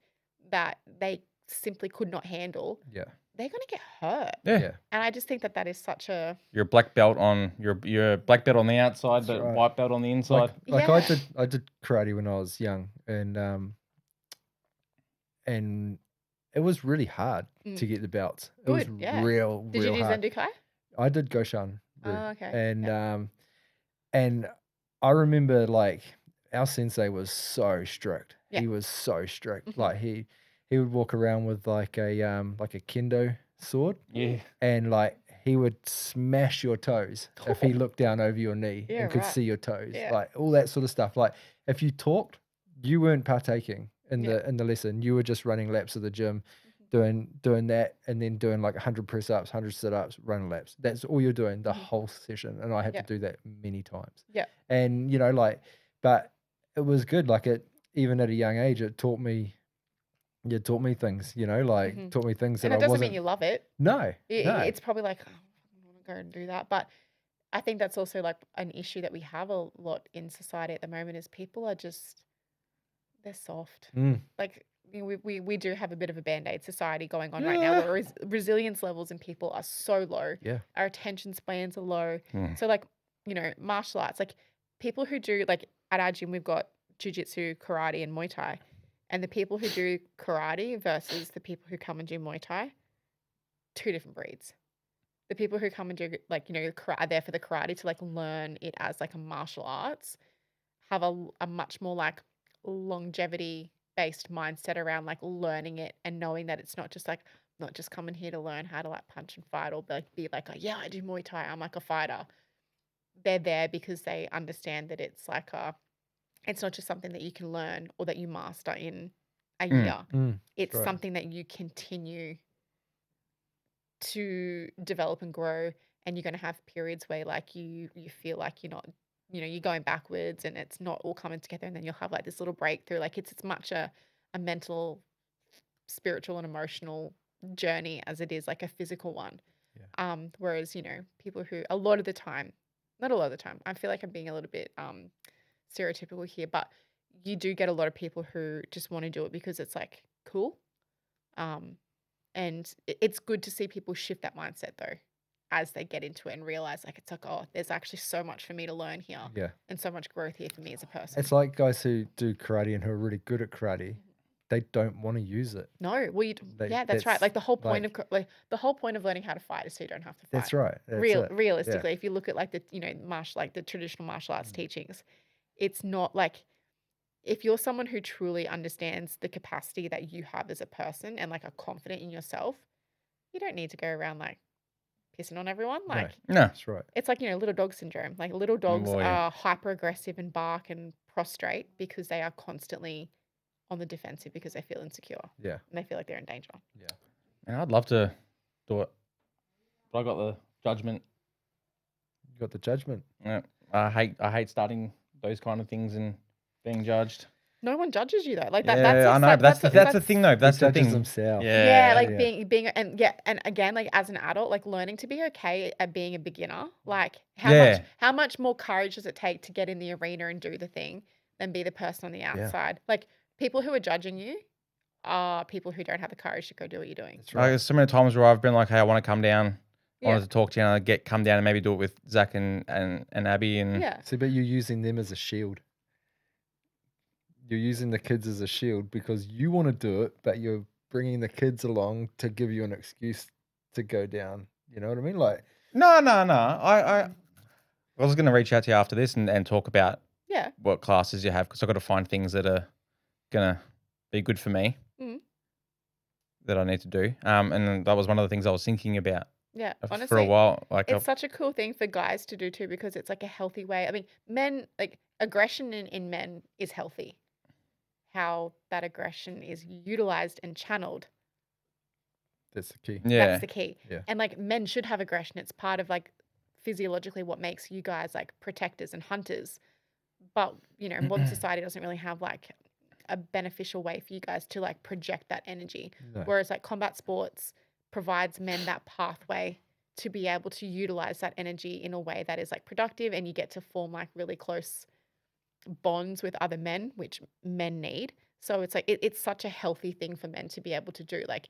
that they simply could not handle, Yeah. they're going to get hurt. Yeah. Yeah. And I just think that is such a You're a black belt on you're a black belt on the outside, but right. white belt on the inside. Like Yeah. I did karate when I was young, and it was really hard to get the belts. It was Good, yeah. real Did you do hard. Zendukai? I did Goshan. Oh, okay. And I remember like our sensei was so strict. Yeah. He was so strict. Mhm. Like he would walk around with like a kendo sword, Yeah. and like he would smash your toes if he looked down over your knee Yeah, and could right. see your toes. Yeah. Like all that sort of stuff. Like if you talked, you weren't partaking in the lesson. You were just running laps of the gym, doing that, and then doing like 100 press ups, 100 sit ups, running laps. That's all you're doing the whole session. And I had to do that many times. Yeah. And but it was good. Like even at a young age, it taught me things, taught me things And that it I doesn't wasn't. mean you love it. No, It's probably like, oh, I want to go and do that. But I think that's also like an issue that we have a lot in society at the moment is people are just, they're soft. Mm. Like we do have a bit of a band-aid society going on right now where resilience levels in people are so low. Yeah. Our attention spans are low. Hmm. So like, martial arts, like people who do, like at our gym, we've got jiu-jitsu, karate, and Muay Thai. And the people who do karate versus the people who come and do Muay Thai, two different breeds. The people who come and do like, are there for the karate to like learn it as like a martial arts have a much more like longevity based mindset around like learning it and knowing that it's not just coming here to learn how to like punch and fight or be like, oh, yeah, I do Muay Thai, I'm like a fighter. They're there because they understand that it's like it's not just something that you can learn or that you master in a year. It's right. something that you continue to develop and grow, and you're going to have periods where like you feel like you're not, you're going backwards and it's not all coming together, and then you'll have like this little breakthrough. Like it's much a mental, spiritual, and emotional journey as it is like a physical one. Yeah. Whereas people who a lot of the time, not a lot of the time, I feel like I'm being a little bit stereotypical here, but you do get a lot of people who just want to do it because it's like cool. And it's good to see people shift that mindset though, as they get into it and realize like, it's like, oh, there's actually so much for me to learn here. Yeah. And so much growth here for me as a person. It's like guys who do karate and who are really good at karate, they don't want to use it. No, well, that's right. Like the whole point of learning how to fight is so you don't have to fight. That's right. That's it. Realistically, if you look at like the the traditional martial arts teachings, it's not like, if you're someone who truly understands the capacity that you have as a person and like are confident in yourself, you don't need to go around like pissing on everyone. Like No. That's right. it's like, little dog syndrome. Like little dogs Oh, yeah. are hyper aggressive and bark and prostrate because they are constantly on the defensive because they feel insecure Yeah. and they feel like they're in danger. Yeah. And I'd love to do it, but I got the judgment. You got the judgment. Yeah. I hate starting those kind of things and being judged. No one judges you though. Like that. Yeah, That's I know. But that's the thing though. That's He the judges thing. himself. Yeah. like yeah. being and again, like as an adult, like learning to be okay at being a beginner. Like Yeah. how much more courage does it take to get in the arena and do the thing than be the person on the outside? Like people who are judging you are people who don't have the courage to go do what you're doing. That's Like, right. there's so many times where I've been like, hey, I want to come down. I Yeah. wanted to talk to you and I'd come down and maybe do it with Zach and Abby and Yeah. See, but you're using them as a shield. You're using the kids as a shield because you want to do it, but you're bringing the kids along to give you an excuse to go down. You know what I mean? Like, No. I was going to reach out to you after this and talk about Yeah. what classes you have because I've got to find things that are going to be good for me that I need to do. And then that was one of the things I was thinking about Yeah. for a Honestly, while. Like, it's such a cool thing for guys to do too because it's like a healthy way. I mean, men, like aggression in men is healthy. How that aggression is utilized and channeled, that's the key. yeah. that's the key. Yeah. And like men should have aggression. It's part of like physiologically what makes you guys like protectors and hunters. But modern society doesn't really have like a beneficial way for you guys to like project that energy. No. Whereas like combat sports provides men that pathway to be able to utilize that energy in a way that is like productive, and you get to form like really close bonds with other men, which men need. So it's like it's such a healthy thing for men to be able to do, like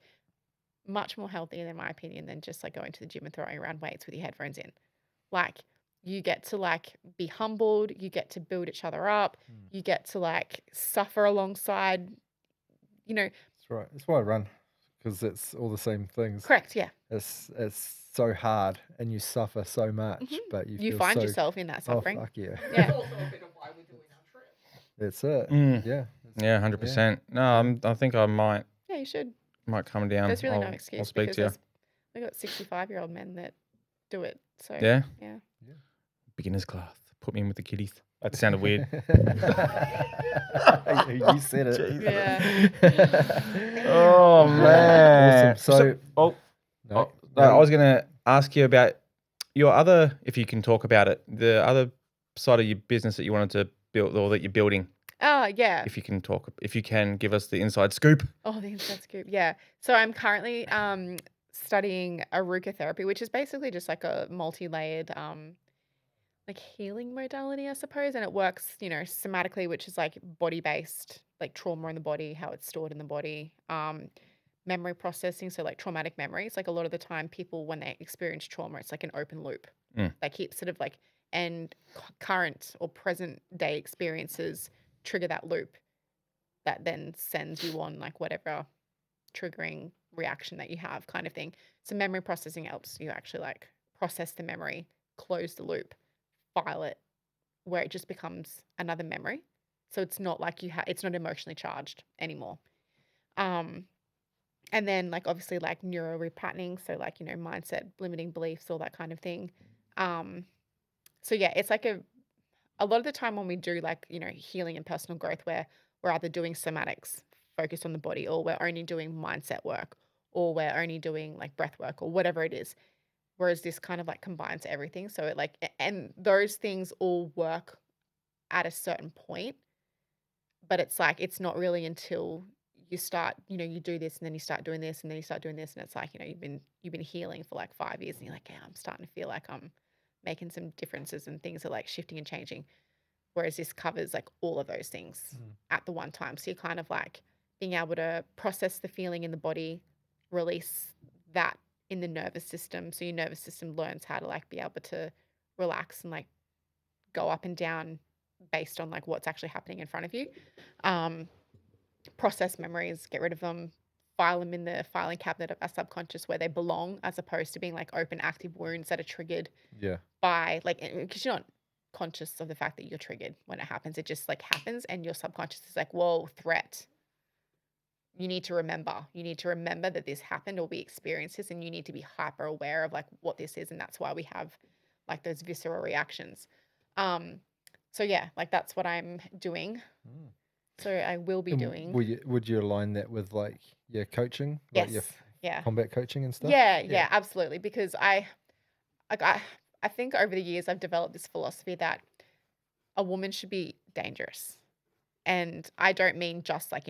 much more healthy in my opinion than just like going to the gym and throwing around weights with your headphones in. Like you get to like be humbled, you get to build each other up, you get to like suffer alongside, That's right. That's why I run, because it's all the same things. correct, yeah. It's so hard and you suffer so much, but you feel find so, yourself in that suffering. Oh, fuck yeah. Yeah. It's also a bit of why we're doing our trip. That's it. Mm. Yeah. Yeah, 100%. No, I think I might Yeah, you should. come down. There's really no I'll excuse speak because to you. we got 65-year-old men that do it. So Yeah. yeah. Beginner's class. Put me in with the kiddies. That sounded weird. You said it. Yeah. Oh man. Awesome. So, No, I was going to ask you about your other, if you can talk about it, the other side of your business that you wanted to build or that you're building. Oh, yeah. If you can give us the inside scoop. Oh, the inside scoop. Yeah. So I'm currently studying aruka therapy, which is basically just like a multi-layered like healing modality, I suppose, and it works, somatically, which is like body based, like trauma in the body, how it's stored in the body. Memory processing, so like traumatic memories. Like a lot of the time, people when they experience trauma, it's like an open loop. They keep sort of like and current or present day experiences trigger that loop that then sends you on like whatever triggering reaction that you have, kind of thing. So memory processing helps you actually like process the memory, close the loop, file it, where it just becomes another memory. So it's not like it's not emotionally charged anymore. And then like obviously like neuro repatterning, so like, mindset, limiting beliefs, all that kind of thing. So yeah, it's like a lot of the time when we do like, healing and personal growth, where we're either doing somatics focused on the body, or we're only doing mindset work, or we're only doing like breath work or whatever it is. Whereas this kind of like combines everything. So it like, and those things all work at a certain point, but it's like, it's not really until you start, you do this and then you start doing this and then you start doing this. And it's like, you've been healing for like 5 years and you're like, yeah, I'm starting to feel like I'm making some differences and things are like shifting and changing. Whereas this covers like all of those things at the one time. So you're kind of like being able to process the feeling in the body, release that in the nervous system. So your nervous system learns how to like be able to relax and like go up and down based on like what's actually happening in front of you. Process memories, get rid of them, file them in the filing cabinet of our subconscious where they belong, as opposed to being like open active wounds that are triggered by like, because you're not conscious of the fact that you're triggered when it happens. It just like happens and your subconscious is like, whoa, threat. You need to remember that this happened or we experienced this, and you need to be hyper aware of like what this is. And that's why we have like those visceral reactions. So yeah, like that's what I'm doing. So I will be doing. Would you align that with like your coaching, like your Yes. combat coaching and stuff? Yeah, absolutely. Because I think over the years I've developed this philosophy that a woman should be dangerous, and I don't mean just like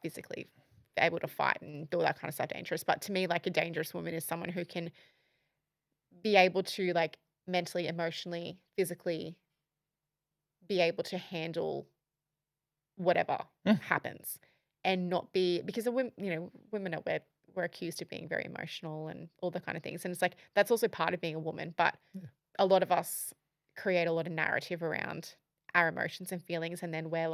physically able to fight and do all that kind of stuff dangerous, but to me like a dangerous woman is someone who can be able to like mentally, emotionally, physically be able to handle whatever happens, and not be, because of women are we're accused of being very emotional and all the kind of things, and it's like that's also part of being a woman, but a lot of us create a lot of narrative around our emotions and feelings, and then we're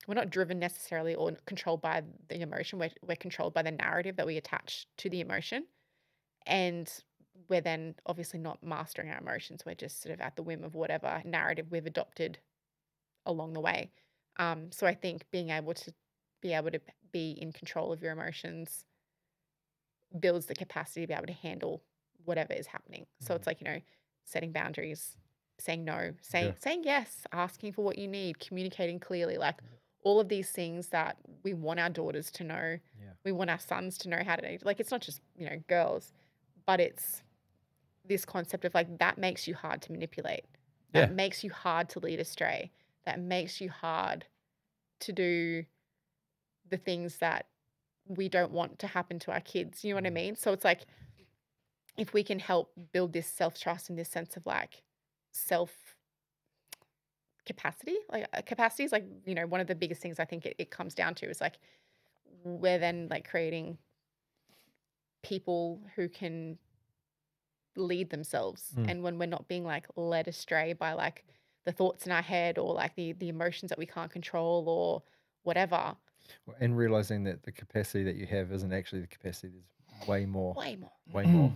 not driven necessarily or controlled by the emotion. We're controlled by the narrative that we attach to the emotion, and we're then obviously not mastering our emotions. We're just sort of at the whim of whatever narrative we've adopted along the way. So I think being able to be in control of your emotions builds the capacity to be able to handle whatever is happening. So it's like, setting boundaries, saying no, saying yes, asking for what you need, communicating clearly, like all of these things that we want our daughters to know. We want our sons to know how to, like, it's not just, girls, but it's this concept of like, that makes you hard to manipulate. That makes you hard to lead astray. That makes you hard to do the things that we don't want to happen to our kids. You know what I mean? So it's like, if we can help build this self-trust and this sense of like self capacity, like capacity is like, one of the biggest things I think it comes down to is like, we're then like creating people who can lead themselves. And when we're not being like led astray by like the thoughts in our head, or like the emotions that we can't control or whatever. And realizing that the capacity that you have isn't actually the capacity. There's way more. Yeah, And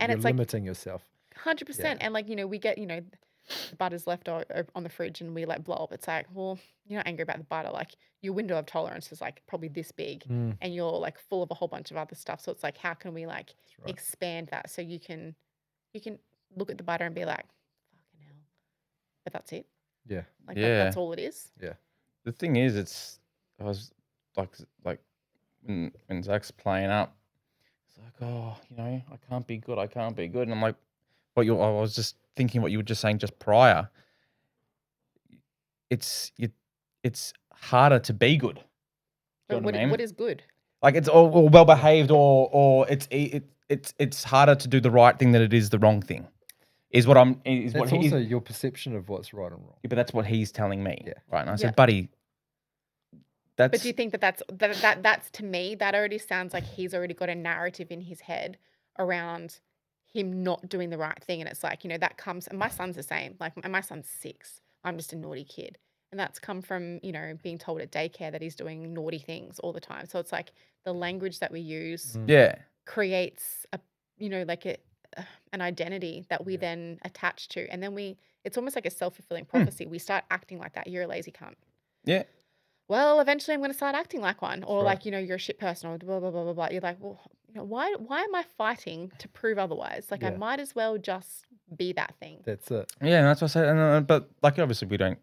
you're it's limiting yourself. 100%. And like, we get, the butter's left on the fridge and we like blow up. It's like, well, you're not angry about the butter. Like your window of tolerance is like probably this big, and you're like full of a whole bunch of other stuff. So it's like, how can we like expand that so you can look at the butter and be like, fucking hell. But that's it. Yeah. Like that's all it is. Yeah. The thing is, I was like when Zach's playing up, it's like, oh, I can't be good. And I'm like, I was just thinking what you were just saying just prior. It's harder to be good. You know what I mean? What is good? Like it's all well behaved, or it's harder to do the right thing than it is the wrong thing. Is what I'm. Is what That's he's. also your perception of what's right and wrong. Yeah, but that's what he's telling me. Yeah. Right. And I Yeah. said, buddy, that's. But do you think that's to me, that already sounds like he's already got a narrative in his head around him not doing the right thing. And it's like, that comes, and my son's the same. Like, and my son's 6. I'm just a naughty kid. And that's come from, being told at daycare that he's doing naughty things all the time. So it's like the language that we use Yeah. creates an identity that we then attach to. And then it's almost like a self-fulfilling prophecy. We start acting like that. You're a lazy cunt. Yeah. Well, eventually I'm going to start acting like one, or right. like, you're a shit person, or blah, blah, blah, blah, blah. You're like, well, why am I fighting to prove otherwise? Like, I Yeah. might as well just be that thing. That's it. Yeah, and that's what I said. But like, obviously, we don't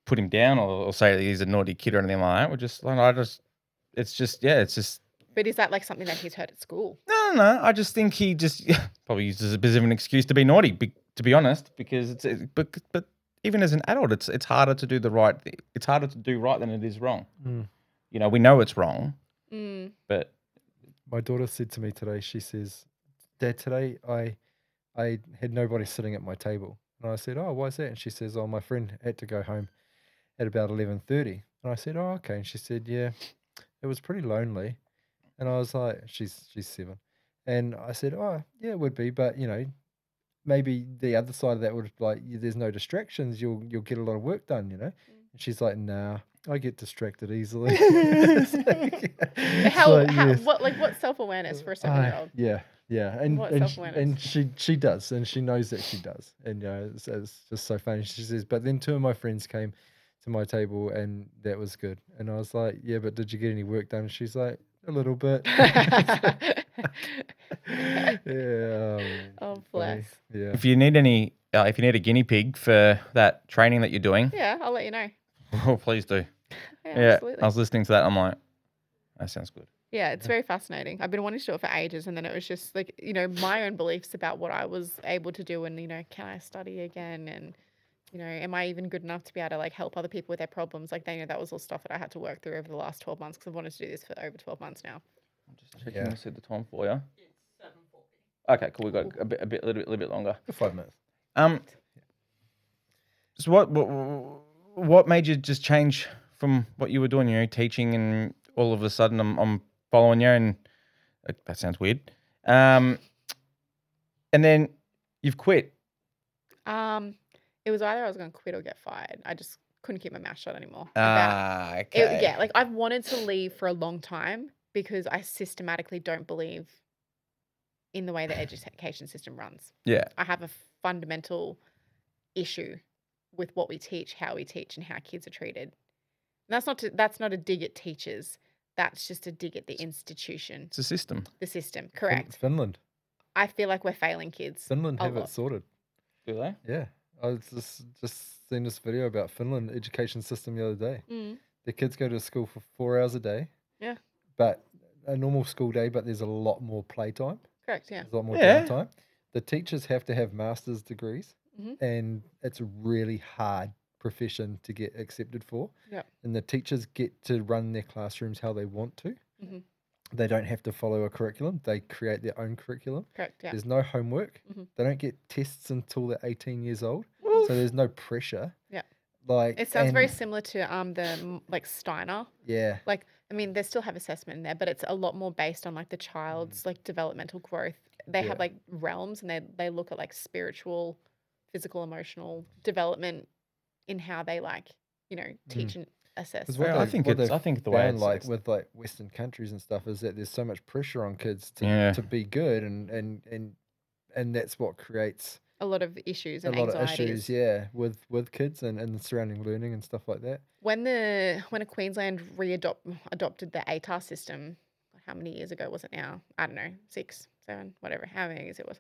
put him down or say that he's a naughty kid or anything like that. We're just like, it's just. But is that like something that he's heard at school? No. I just think he just probably uses a bit of an excuse to be naughty. To be honest, because but even as an adult, it's harder to do the right. It's harder to do right than it is wrong. Mm. We know it's wrong, but My daughter said to me today, she says, Dad, today I had nobody sitting at my table. And I said, oh, why is that? And she says, oh, my friend had to go home at about 11:30. And I said, oh, okay. And she said, yeah, it was pretty lonely. And I was like, she's 7. And I said, oh, yeah, it would be. But, maybe the other side of that would like, there's no distractions. You'll get a lot of work done, And she's like, nah, I get distracted easily. What self-awareness for a 7-year-old? Yeah, What and self-awareness? she does, and she knows that she does, and it's just so funny. She says, but then 2 of my friends came to my table, and that was good. And I was like, yeah, but did you get any work done? And she's like, a little bit. Yeah. Oh, Funny. bless. Yeah. if you need a guinea pig for that training that you're doing, Yeah, I'll let you know. oh, please do. Yeah, Yeah, absolutely. I was listening to that. I'm like, that sounds good. Yeah, it's very fascinating. I've been wanting to do it for ages, and then it was just like, my own beliefs about what I was able to do, and can I study again, and am I even good enough to be able to like help other people with their problems? Like, that was all stuff that I had to work through over the last 12 months, because I've wanted to do this for over 12 months now. I'm just checking Yeah. to see the time for you. It's 7:40. Okay, cool. We got a little bit longer. 5 minutes. So what made you just change from what you were doing? Teaching, and all of a sudden I'm following you, and that sounds weird. And then you've quit. It was either I was going to quit or get fired. I just couldn't keep my mouth shut anymore. Okay. Like I've wanted to leave for a long time because I systematically don't believe in the way the education system runs. Yeah. I have a fundamental issue with what we teach, how we teach, and how kids are treated. And that's not a dig at teachers. That's just a dig at the institution, It's a system. the system. Correct. Finland. I feel like we're failing kids. Finland a have lot. it sorted. Do they? Yeah. I was just seen this video about Finland education system the other day. Mm. The kids go to school for 4 hours a day. Yeah. But a normal school day, but there's a lot more playtime. Correct. Yeah. There's a lot more Yeah. downtime. The teachers have to have master's degrees, Mhm. and it's a really hard profession to get accepted for. Yep. And the teachers get to run their classrooms how they want to. Mhm. They don't have to follow a curriculum. They create their own curriculum. Correct. Yeah. There's no homework. Mhm. They don't get tests until they're 18 years old. So there's no pressure. Yeah. Like It sounds very and- similar to like Steiner. yeah. Like, I mean, they still have assessment in there, but it's a lot more based on like the child's like developmental growth. They have Yeah. like realms, and they look at like spiritual, physical, emotional development in how they like teach and assess. 'Cause Well, I think what it's- they've I think the way found, it's- like it's- with like Western countries and stuff is that there's so much pressure on kids to Yeah. to be good, and that's what creates A lot of issues a and lot of anxieties. issues, yeah, with kids and the surrounding learning and stuff like that. When a Queensland adopted the ATAR system, how many years ago was it now? I don't know, 6, 7, whatever, how many years it was.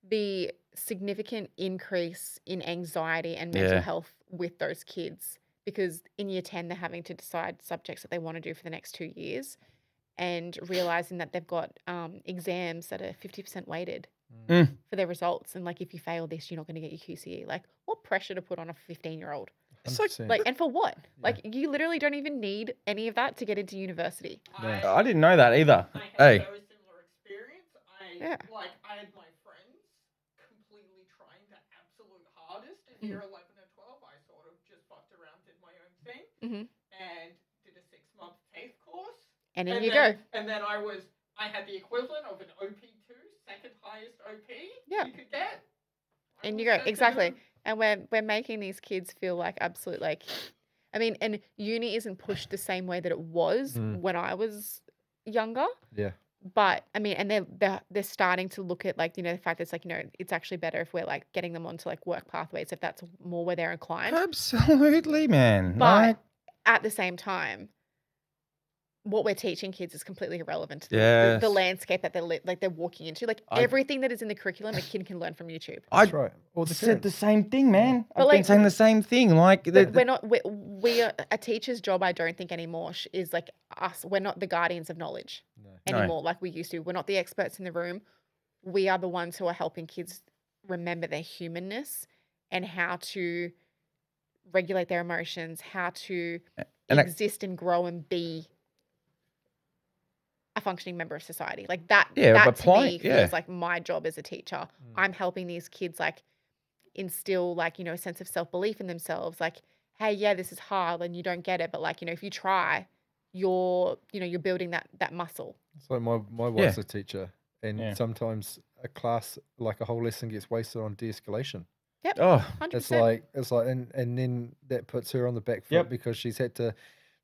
The significant increase in anxiety and mental Yeah. health with those kids, because in year 10 they're having to decide subjects that they want to do for the next 2 years, and realizing that they've got exams that are 50% weighted Mm. for their results, and like if you fail this, you're not going to get your QCE. Like, what pressure to put on a 15-year-old? It's like- 100%. Like, and for what? Like, you literally don't even need any of that to get into university. I didn't know that either. I had Hey. a very similar experience. Yeah. I had my friends completely trying year 11 and 12, I sort of just fucked around, did my own thing, Mhm. and did a 6-month TAFE course. And in And you then, go. And then I had the equivalent of an OP2, second highest OP Yeah. you could get. I And was you go. set to Exactly. go. And we're making these kids feel like absolute like, I mean, and uni isn't pushed the same way that it was when I was younger. Yeah. But I mean, and they're starting to look at like, the fact that it's like, it's actually better if we're like getting them onto like work pathways if that's more where they're inclined. Absolutely, man. But Like, at the same time, what we're teaching kids is completely irrelevant to the Yes. landscape that they're walking into. Like everything that is in the curriculum, a kid can learn from YouTube. That's right. Or the said the parents. same thing, man. But I've been like- saying the same thing. Like, But we're not. We are a teacher's job. I don't think anymore is like us. We're not the guardians of knowledge anymore, like we used to. We're not the experts in the room. We are the ones who are helping kids remember their humanness and how to regulate their emotions, how to And exist and grow and be a functioning member of society. Like that. Yeah, that but to me yeah. feels like my job as a teacher. I'm helping these kids like instill like a sense of self-belief in themselves. Like, hey, yeah, this is hard and you don't get it, but like if you try, you're building that muscle. It's like my wife's a teacher, and Yeah. sometimes a class, like a whole lesson, gets wasted on de-escalation. Yep. Oh, 100%. It's like, and then that puts her on the back foot Yep. because she's had to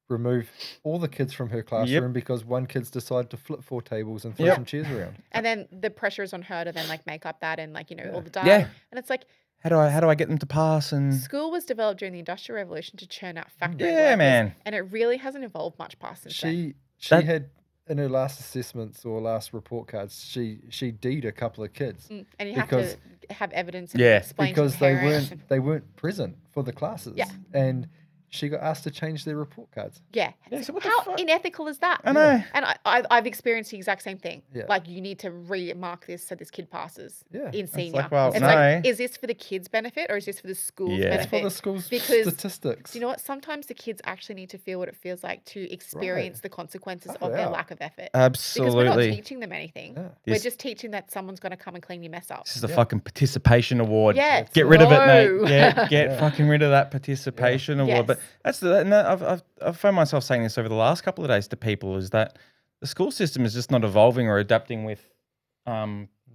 remove all the kids from her classroom because one kid's decided to flip 4 tables and throw Yep. some chairs around. And then the pressure is on her to then like make up that and like all the data. Yeah. And it's like how do I get them to pass? And school was developed during the Industrial Revolution to churn out factory Yeah, workers, man. and it really hasn't evolved much past since then. She had in her last assessments or last report cards, she D'd a couple of kids And you have because- to have evidence and Yeah. explain because to they parents. weren't present for the classes. Yeah. And she got asked to change their report cards. Yeah. Yeah, so what the How fuck? unethical is that? I know. And I've experienced the exact same thing. Yeah. Like you need to remark this so this kid passes Yeah. in It's senior. like, well, it's no. like, is this for the kid's benefit or is this for the school's Yeah. It's benefit? for the school's Because- statistics. Do you know what? Sometimes the kids actually need to feel what it feels like to experience the consequences Tough of it their out. lack of effort. Because we're not Absolutely. teaching them anything. Yeah. We're This- just teaching that someone's going to come and clean your mess up. This is the fucking participation award. Yeah. Get rid of it, No. mate. Get fucking rid of that participation award. But Yes. I've found myself saying this over the last couple of days to people is that the school system is just not evolving or adapting with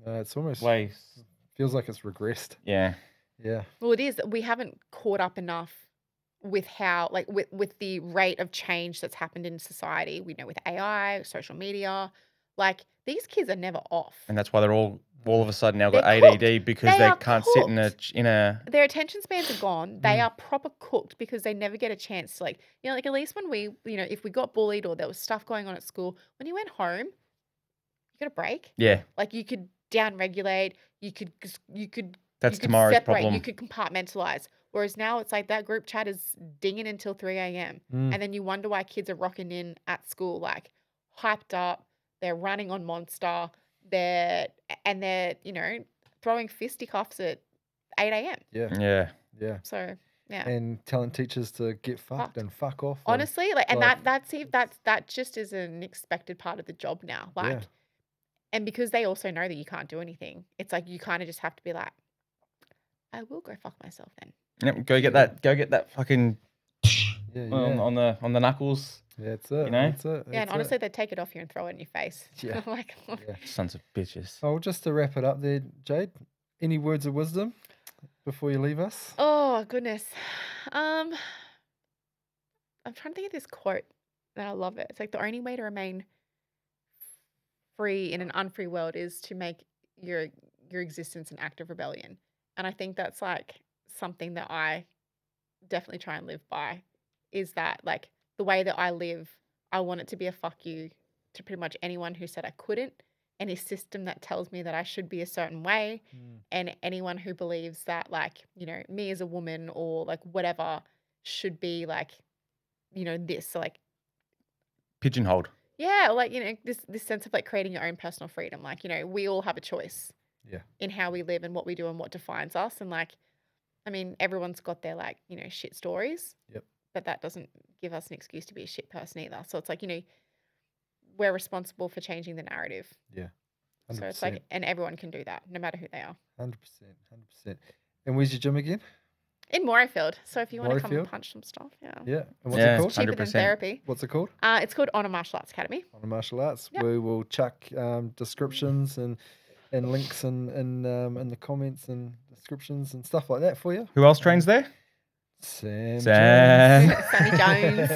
It's almost ways. feels like it's regressed. Yeah. Yeah. Well, it is. We haven't caught up enough with how, like, with the rate of change that's happened in society. We know with AI, social media, like these kids are never off. And that's why they're all of a sudden now got They're ADD cooked. because They they are can't sit in cooked. a Their attention spans are gone. They are proper cooked because they never get a chance to, like, like at least when we, if we got bullied or there was stuff going on at school, when you went home, you got a break. yeah. Like you could down regulate. You could That's you could tomorrow's separate, problem. You could compartmentalize. Whereas now it's like that group chat is dinging until 3 a.m. Mm. And then you wonder why kids are rocking in at school like hyped up. They're running on Monster. They're throwing fisticuffs at 8 a.m. Yeah. Yeah. Yeah. So yeah. And telling teachers to get fucked Fucked. and fuck off. and- Honestly, like, and like- that just is an expected part of the job now. Like, Yeah. and because they also know that you can't do anything, it's like you kind of just have to be like, I will go fuck myself then. Yep, go get that fucking Yeah. on the knuckles. Yeah, that's it. you know? That's it. Yeah, and that's honestly, it. they take it off you and throw it in your face. Yeah. Like, Yeah. Sons of bitches. Oh, just to wrap it up there, Jade, any words of wisdom before you leave us? oh goodness. I'm trying to think of this quote that I love it. It's like the only way to remain free in an unfree world is to make your existence an act of rebellion. And I think that's like something that I definitely try and live by, is that like the way that I live, I want it to be a fuck you to pretty much anyone who said I couldn't, any system that tells me that I should be a certain way, and anyone who believes that like, me as a woman or like whatever should be like, this. So like, Pigeonholed. yeah, or like, this sense of like creating your own personal freedom. Like, we all have a choice in how we live and what we do and what defines us. And like, I mean, everyone's got their like, shit stories. Yep. But that doesn't give us an excuse to be a shit person either. So it's like, we're responsible for changing the narrative. Yeah. 100%. So it's like, and everyone can do that, no matter who they are. 100%. 100%. And where's your gym again? In Morayfield. So if you want to come and Morayfield? punch some stuff, yeah. Yeah. And what's Yeah. it called? Cheaper than 100%. therapy. What's it called? It's called Honor Martial Arts Academy. On the martial arts. Yep. We will chuck descriptions and links in the comments and descriptions and stuff like that for you. Who else trains there? Sam. Sam. Sammy Jones.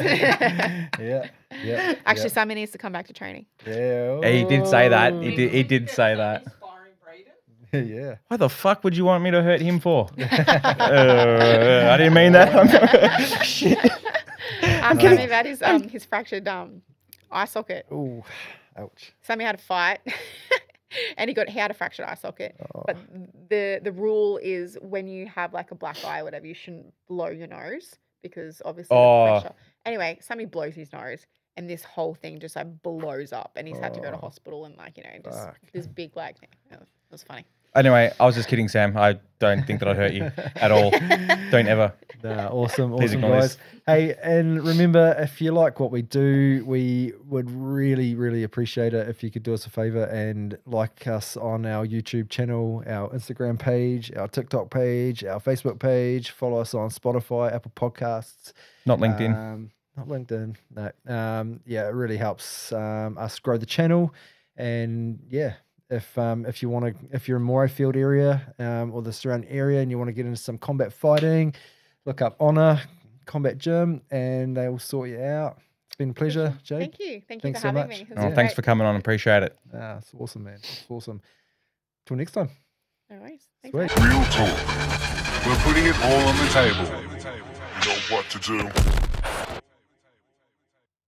Yeah. Yeah. Actually, Sammy needs to come back to training. Yeah. He did say that. Oh. He did say that. Sparring Brayden? Yeah. Why the fuck would you want me to hurt him for? I didn't mean that. Shit. Sammy about his fractured eye socket. Oh, ouch. Sammy had a fight, and he had a fractured eye socket. Oh. But the rule is when you have like a black eye or whatever, you shouldn't blow your nose because obviously Oh. the pressure. Anyway, Sammy blows his nose, and this whole thing just like blows up, and he's had to go to Oh. hospital and like just Fuck. this big like it was funny. Anyway, I was just kidding, Sam. I don't think that I'd hurt you at all. Don't ever. Nah, awesome, Please awesome, ignore guys. Hey, and remember, if you like what we do, we would really, really appreciate it if you could do us a favor and like us on our YouTube channel, our Instagram page, our TikTok page, our Facebook page. Follow us on Spotify, Apple Podcasts. Not LinkedIn. Not LinkedIn. No. Yeah, it really helps us grow the channel. And yeah, if you want to, if you're in Morayfield area or the surrounding area and you want to get into some combat fighting, look up Honor Combat Gym and they will sort you out. It's been a pleasure, Jade. Thank you for Thanks so having much. me. It was Oh, great. thanks for coming on. Appreciate it. It's awesome, man. It's awesome. Till next time. No worries. Thanks, Sweet. Real talk. We're putting it all on the table. You know what to do.